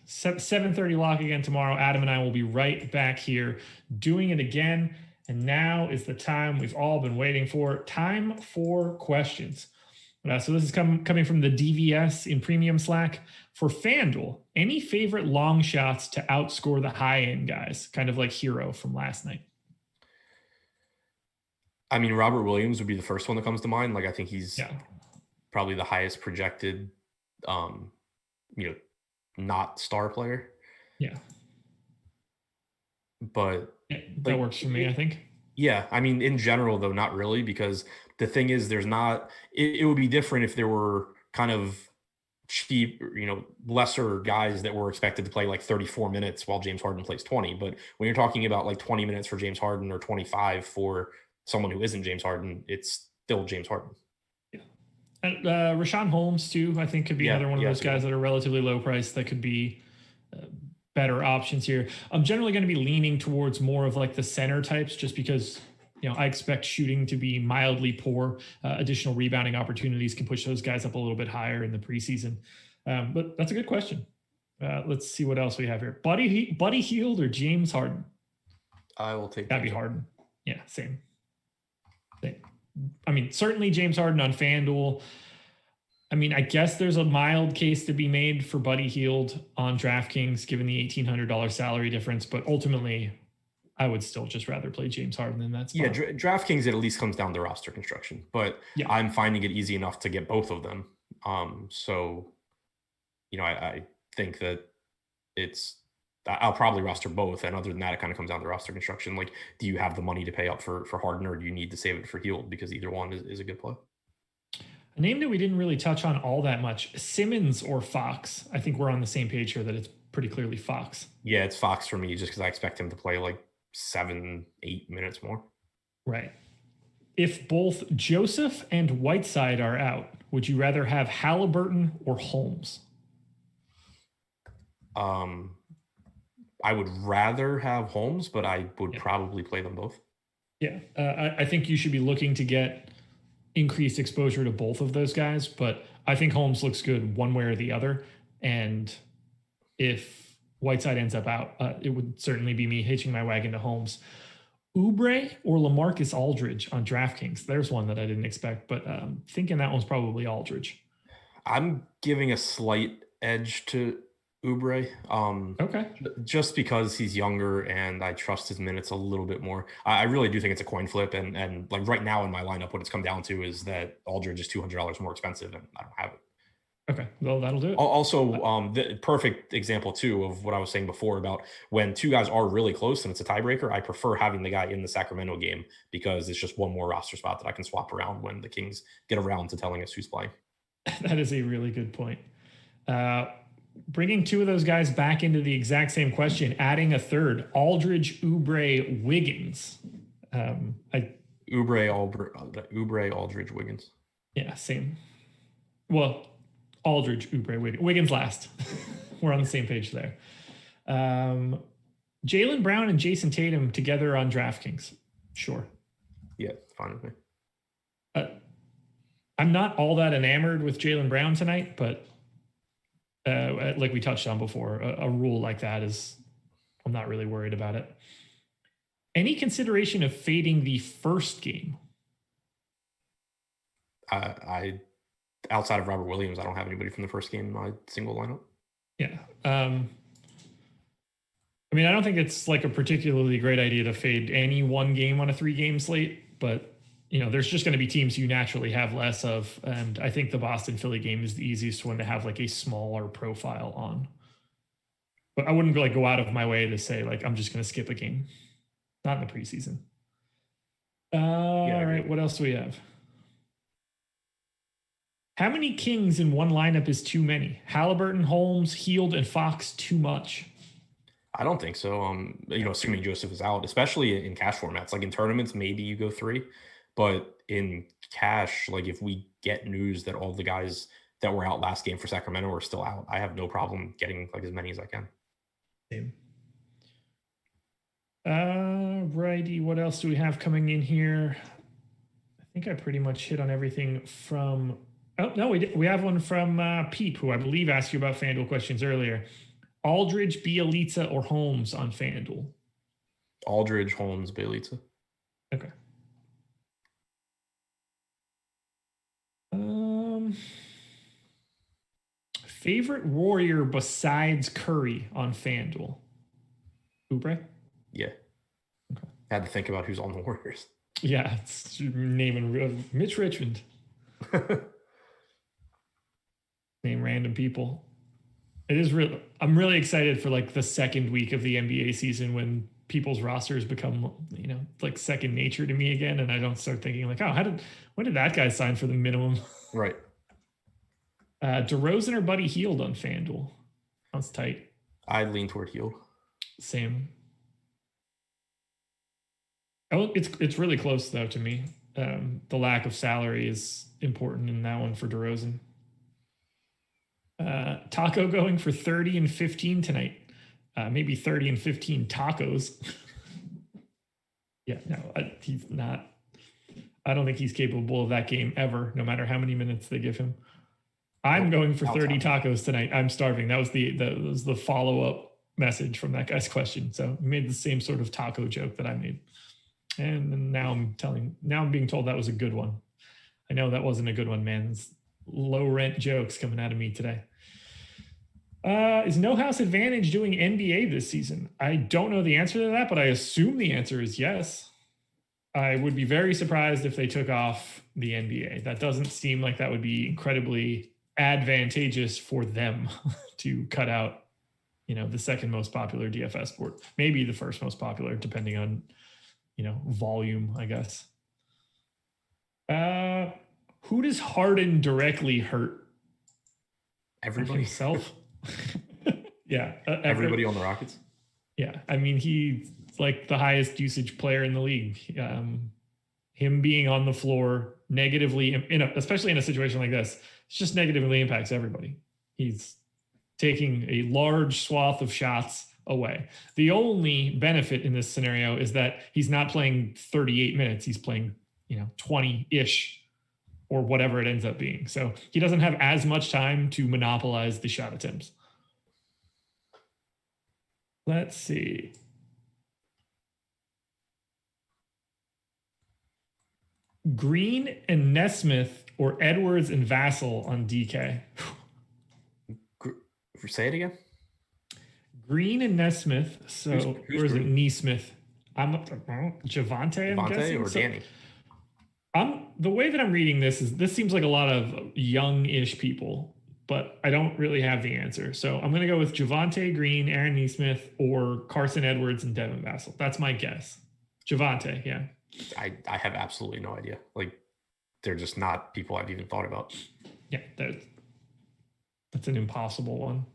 7:30 lock again tomorrow. Adam and I will be right back here doing it again. And now is the time we've all been waiting for. Time for questions. So this is coming from the DVS in Premium Slack. For FanDuel, any favorite long shots to outscore the high-end guys? Kind of like Hero from last night.
I mean, Robert Williams would be the first one that comes to mind. Like, I think he's probably the highest projected, not star player.
Yeah.
But
that works for me, I think.
Yeah. I mean, in general, though, not really, because the thing is, there's not, it would be different if there were kind of cheap, lesser guys that were expected to play like 34 minutes while James Harden plays 20. But when you're talking about like 20 minutes for James Harden or 25 for someone who isn't James Harden, it's still James Harden.
Yeah. And Rashawn Holmes, too, I think could be another one of those guys that are relatively low priced that could be better options here. I'm generally going to be leaning towards more of like the center types, just because I expect shooting to be mildly poor. Additional rebounding opportunities can push those guys up a little bit higher in the preseason. But that's a good question. Let's see what else we have here. Buddy Hield or James Harden?
I will take
that'd be Harden. Yeah, same. I mean, certainly James Harden on FanDuel. I mean, I guess there's a mild case to be made for Buddy Hield on DraftKings, given the $1,800 salary difference. But ultimately, I would still just rather play James Harden than that spot.
Yeah, DraftKings, it at least comes down to roster construction. But I'm finding it easy enough to get both of them. So, I think that I'll probably roster both. And other than that, it kind of comes down to roster construction. Like, do you have the money to pay up for Harden, or do you need to save it for Hield? Because either one is a good play.
A name that we didn't really touch on all that much, Simmons or Fox. I think we're on the same page here that it's pretty clearly Fox.
Yeah, it's Fox for me, just because I expect him to play like 7-8 minutes more.
Right. If both Joseph and Whiteside are out, would you rather have Halliburton or Holmes?
I would rather have Holmes, but I would probably play them both.
Yeah, I think you should be looking to get increased exposure to both of those guys, but I think Holmes looks good one way or the other. And if Whiteside ends up out, it would certainly be me hitching my wagon to Holmes. Oubre or LaMarcus Aldridge on DraftKings? There's one that I didn't expect, but thinking that one's probably Aldridge.
I'm giving a slight edge to Oubre.
Okay.
Just because he's younger and I trust his minutes a little bit more. I really do think it's a coin flip. And like right now in my lineup, what it's come down to is that Aldridge is $200 more expensive and I don't have it.
Okay, well, that'll do it.
Also, the perfect example too of what I was saying before about when two guys are really close and it's a tiebreaker, I prefer having the guy in the Sacramento game because it's just one more roster spot that I can swap around when the Kings get around to telling us who's playing.
That is a really good point. Bringing two of those guys back into the exact same question, adding a third, Aldridge, Oubre, Wiggins.
Oubre, Aldridge, Wiggins.
Yeah, same. Well, Aldridge, Oubre, Wiggins last. We're on the same page there. Jaylen Brown and Jason Tatum together on DraftKings. Sure.
Yeah, fine with me.
I'm not all that enamored with Jaylen Brown tonight, but like we touched on before, a rule like that is, I'm not really worried about it. Any consideration of fading the first game?
I outside of Robert Williams, I don't have anybody from the first game in my single lineup.
Yeah. I mean, I don't think it's like a particularly great idea to fade any one game on a 3-game slate, but there's just going to be teams you naturally have less of. And I think the Boston Philly game is the easiest one to have like a smaller profile on. But I wouldn't like go out of my way to say like, I'm just going to skip a game. Not in the preseason. All right. What else do we have? How many Kings in one lineup is too many? Halliburton, Holmes, Hield, and Fox too much?
I don't think so. Assuming Joseph is out, especially in cash formats, like in tournaments, maybe you go 3, but in cash, like if we get news that all the guys that were out last game for Sacramento are still out, I have no problem getting like as many as I can.
Same. Righty. What else do we have coming in here? I think I pretty much hit on everything from. Oh no, we have one from Pete, who I believe asked you about FanDuel questions earlier. Aldridge, Bielitsa, or Holmes on FanDuel?
Aldridge, Holmes, Bielitsa.
Okay. Favorite Warrior besides Curry on FanDuel? Oubre?
Yeah. Okay. I had to think about who's on the Warriors.
Yeah, it's naming Mitch Richmond. Name random people. It is real. I'm really excited for like the second week of the NBA season when people's rosters become, like second nature to me again. And I don't start thinking like, when did that guy sign for the minimum?
Right.
DeRozan or Buddy Hield on FanDuel? Sounds tight.
I'd lean toward Hield.
Same. Oh, it's really close though to me. The lack of salary is important in that one for DeRozan. Taco going for 30 and 15 tonight. Maybe 30 and 15 tacos. Yeah, no, he's not. I don't think he's capable of that game ever, no matter how many minutes they give him. I'm going for 30 tacos tonight. I'm starving. That was the follow-up message from that guy's question. So he made the same sort of taco joke that I made. And now I'm being told that was a good one. I know that wasn't a good one, man. It's low rent jokes coming out of me today. Is No House Advantage doing NBA this season? I don't know the answer to that, but I assume the answer is yes. I would be very surprised if they took off the NBA. That doesn't seem like that would be incredibly advantageous for them to cut out, the second most popular DFS sport, maybe the first most popular, depending on, volume, I guess. Who does Harden directly hurt?
Everybody.
Himself. Yeah.
Everybody on the Rockets.
Yeah. I mean, he's like the highest usage player in the league. Him being on the floor negatively, especially in a situation like this, it just negatively impacts everybody. He's taking a large swath of shots away. The only benefit in this scenario is that he's not playing 38 minutes. He's playing, 20-ish or whatever it ends up being. So he doesn't have as much time to monopolize the shot attempts. Let's see. Green and Nesmith or Edwards and Vassell on DK?
Say it again.
Green and Nesmith. So
who's
or is
Green?
It Neesmith? Javante, I'm guessing.
Or Danny?
The way that I'm reading this seems like a lot of young-ish people. but I don't really have the answer. So I'm going to go with Javonte Green, Aaron Nesmith, or Carson Edwards and Devin Vassell. That's my guess. Javonte, yeah.
I have absolutely no idea. Like, they're just not people I've even thought about.
Yeah, that's an impossible one.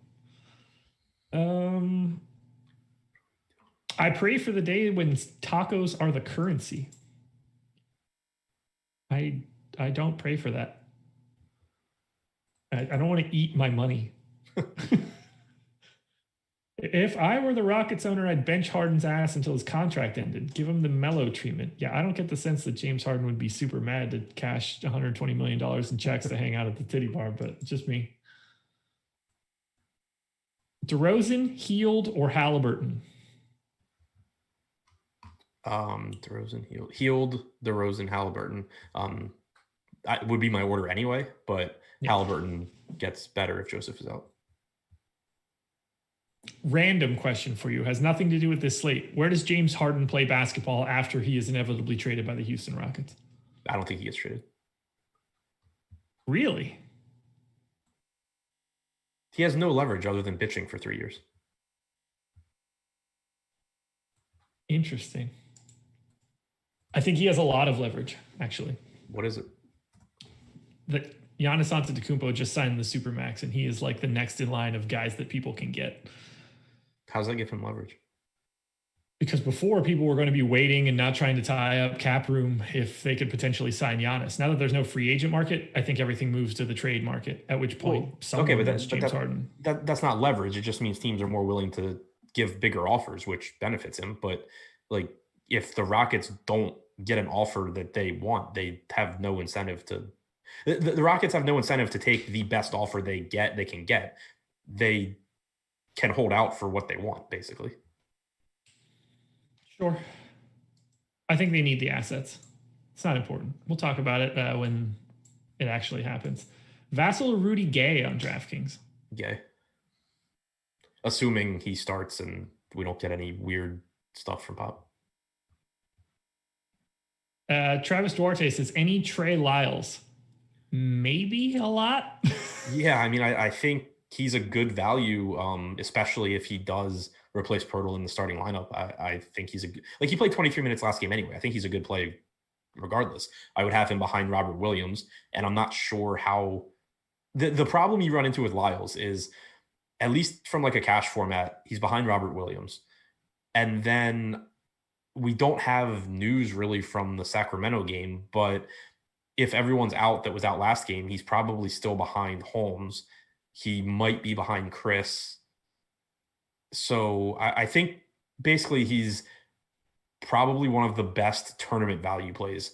I pray for the day when tacos are the currency. I don't pray for that. I don't want to eat my money. If I were the Rockets owner, I'd bench Harden's ass until his contract ended. Give him the mellow treatment. Yeah, I don't get the sense that James Harden would be super mad to cash $120 million in checks to hang out at the titty bar, but it's just me. DeRozan, Hield, or Halliburton?
DeRozan, Hield, DeRozan, Halliburton. Would be my order anyway, but Halliburton gets better if Joseph is out.
Random question for you. Has nothing to do with this slate. Where does James Harden play basketball after he is inevitably traded by the Houston Rockets?
I don't think he gets traded.
Really?
He has no leverage other than pitching for 3 years.
Interesting. I think he has a lot of leverage, actually.
What is it?
That Giannis Antetokounmpo just signed the Supermax, and he is like the next in line of guys that people can get.
How does that give him leverage?
Because before, people were going to be waiting and not trying to tie up cap room if they could potentially sign Giannis. Now that there's no free agent market, I think everything moves to the trade market, at which point that's James Harden.
That's not leverage. It just means teams are more willing to give bigger offers, which benefits him. But like, if the Rockets don't get an offer that they want, they have no incentive to. The Rockets have no incentive to take the best offer they can get. They can hold out for what they want, basically.
Sure. I think they need the assets. It's not important. We'll talk about it when it actually happens. Vassell or Rudy Gay on DraftKings?
Gay. Assuming he starts and we don't get any weird stuff from Pop.
Travis Duarte says, any Trey Lyles? Maybe a lot.
Yeah, I mean, I think he's a good value, especially if he does replace Purdle in the starting lineup. I think he's he played 23 minutes last game anyway. I think he's a good play regardless. I would have him behind Robert Williams, and I'm not sure how the problem you run into with Lyles is, at least from like a cash format, he's behind Robert Williams. And then we don't have news really from the Sacramento game, but if everyone's out that was out last game, he's probably still behind Holmes. He might be behind Chris. So I think basically he's probably one of the best tournament value plays.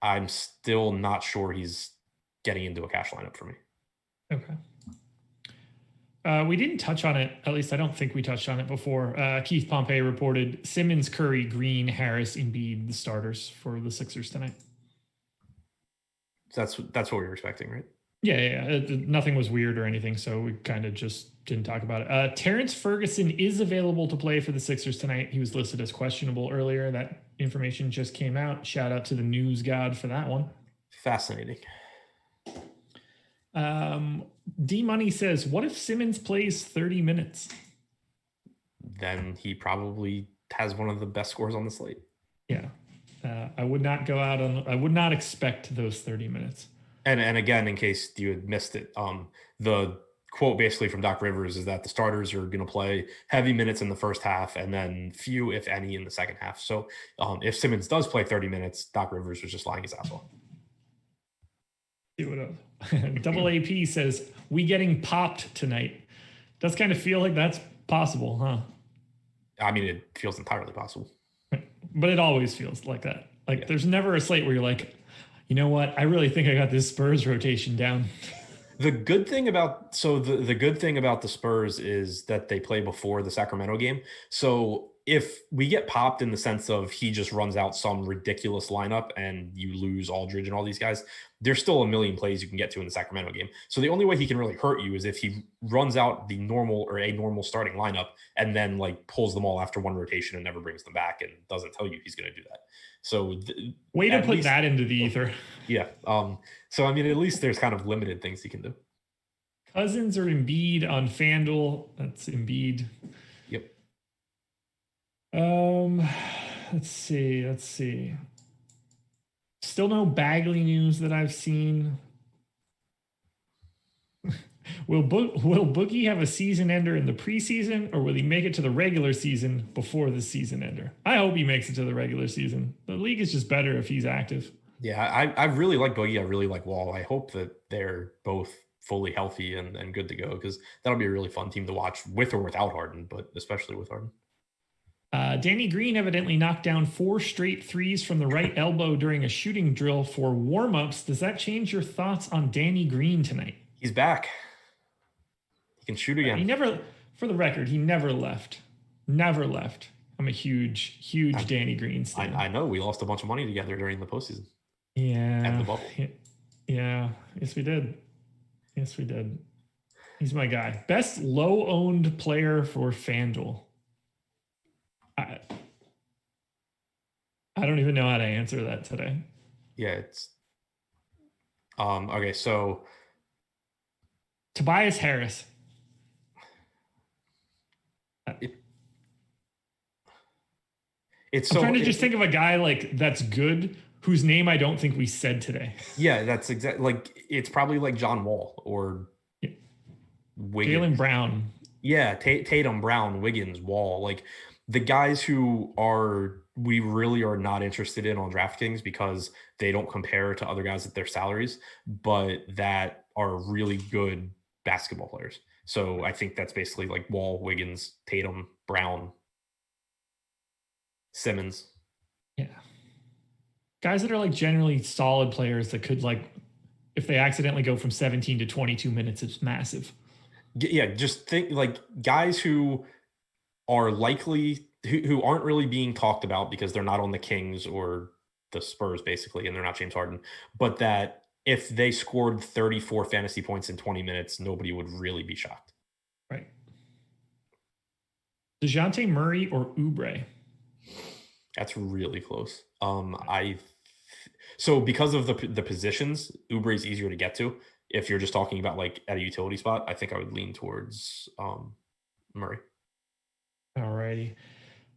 I'm still not sure he's getting into a cash lineup for me.
Okay. We didn't touch on it. At least I don't think we touched on it before. Keith Pompey reported Simmons, Curry, Green, Harris, Embiid, the starters for the Sixers tonight.
That's what we were expecting, right?
Yeah. Nothing was weird or anything, so we kind of just didn't talk about it. Terrence Ferguson is available to play for the Sixers tonight. He was listed as questionable earlier. That information just came out. Shout out to the news god for that one.
Fascinating.
D Money says, what if Simmons plays 30 minutes?
Then he probably has one of the best scores on the slate.
Yeah. I would not expect those 30 minutes.
And again, in case you had missed it, the quote basically from Doc Rivers is that the starters are going to play heavy minutes in the first half and then few, if any, in the second half. So if Simmons does play 30 minutes, Doc Rivers was just lying his ass off.
See what else? Double AP says, we getting popped tonight. Does kind of feel like that's possible, huh?
I mean, it feels entirely possible.
But it always feels like that. There's never a slate where you're like, you know what? I really think I got this Spurs rotation down.
The good thing about the Spurs is that they play before the Sacramento game. So if we get popped in the sense of he just runs out some ridiculous lineup and you lose Aldridge and all these guys, there's still a million plays you can get to in the Sacramento game. So the only way he can really hurt you is if he runs out a normal starting lineup and then pulls them all after one rotation and never brings them back and doesn't tell you he's going to do that. So
way to put that into the ether.
Yeah. So I mean, at least there's kind of limited things he can do.
Cousins or Embiid on FanDuel. That's Embiid.
Yep.
Let's see. Still no Bagley news that I've seen. Will Boogie have a season ender in the preseason, or will he make it to the regular season before the season ender? I hope he makes it to the regular season. The league is just better if he's active.
Yeah, I really like Boogie. I really like Wall. I hope that they're both fully healthy and good to go, because that'll be a really fun team to watch with or without Harden, but especially with Harden.
Danny Green evidently knocked down 4 straight threes from the right elbow during a shooting drill for warm-ups. Does that change your thoughts on Danny Green tonight?
He's back. He can shoot again.
For the record, he never left. Never left. I'm a huge Danny Green fan.
I know. We lost a bunch of money together during the postseason.
Yeah.
And the bubble.
Yeah. Yes, we did. He's my guy. Best low-owned player for FanDuel. I don't even know how to answer that today.
Yeah, it's okay, so
Tobias Harris. I'm trying to just think of a guy like that's good whose name I don't think we said today.
Yeah, that's exactly like it's probably like John Wall or
Jaylen Brown.
Yeah, Tatum, Brown, Wiggins, Wall, like the guys who we really are not interested in on DraftKings because they don't compare to other guys at their salaries, but that are really good basketball players. So I think that's basically like Wall, Wiggins, Tatum, Brown, Simmons.
Yeah. Guys that are like generally solid players that could, like, if they accidentally go from 17 to 22 minutes, it's massive.
Yeah, just think like guys who are likely, who aren't really being talked about because they're not on the Kings or the Spurs basically, and they're not James Harden, but that if they scored 34 fantasy points in 20 minutes, nobody would really be shocked.
Right. DeJounte Murray or Oubre?
That's really close. So because of the positions, Oubre is easier to get to. If you're just talking about like at a utility spot, I think I would lean towards Murray.
All righty.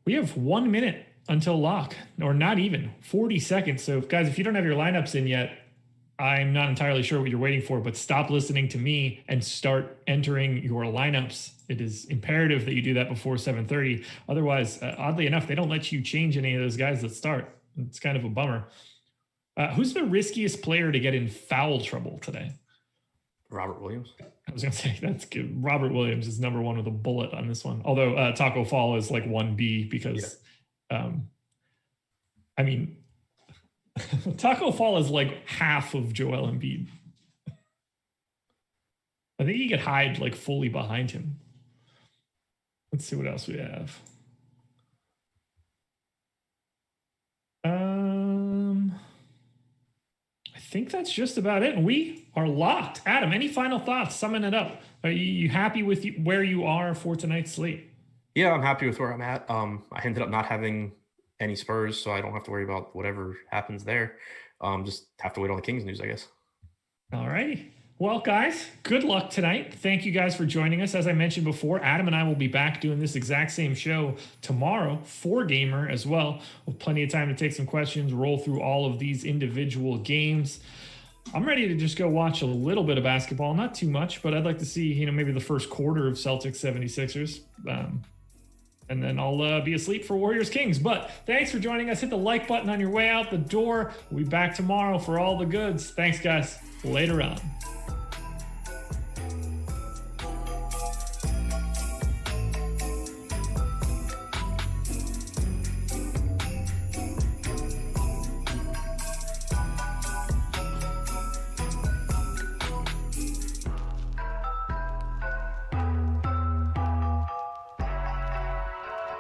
We have 1 minute until lock, or not even 40 seconds. So guys, if you don't have your lineups in yet, I'm not entirely sure what you're waiting for, but stop listening to me and start entering your lineups. It is imperative that you do that before 7:30. Otherwise, oddly enough, they don't let you change any of those guys that start. It's kind of a bummer. Who's the riskiest player to get in foul trouble today?
Robert Williams.
I was going to say that's good. Robert Williams is number 1 with a bullet on this one. Although Taco Fall is like 1B because, I mean, Taco Fall is like half of Joel Embiid. I think he could hide like fully behind him. Let's see what else we have. I think that's just about it. And we are locked. Adam, any final thoughts? Summing it up. Are you happy with where you are for tonight's slate?
Yeah, I'm happy with where I'm at. I ended up not having any Spurs, so I don't have to worry about whatever happens there. Just have to wait on the Kings news, I guess. All
righty. Well, guys, good luck tonight. Thank you guys for joining us. As I mentioned before, Adam and I will be back doing this exact same show tomorrow for Gamer as well. With plenty of time to take some questions, roll through all of these individual games. I'm ready to just go watch a little bit of basketball. Not too much, but I'd like to see, maybe the first quarter of Celtics 76ers. And then I'll be asleep for Warriors Kings. But thanks for joining us. Hit the like button on your way out the door. We'll be back tomorrow for all the goods. Thanks, guys. Later on.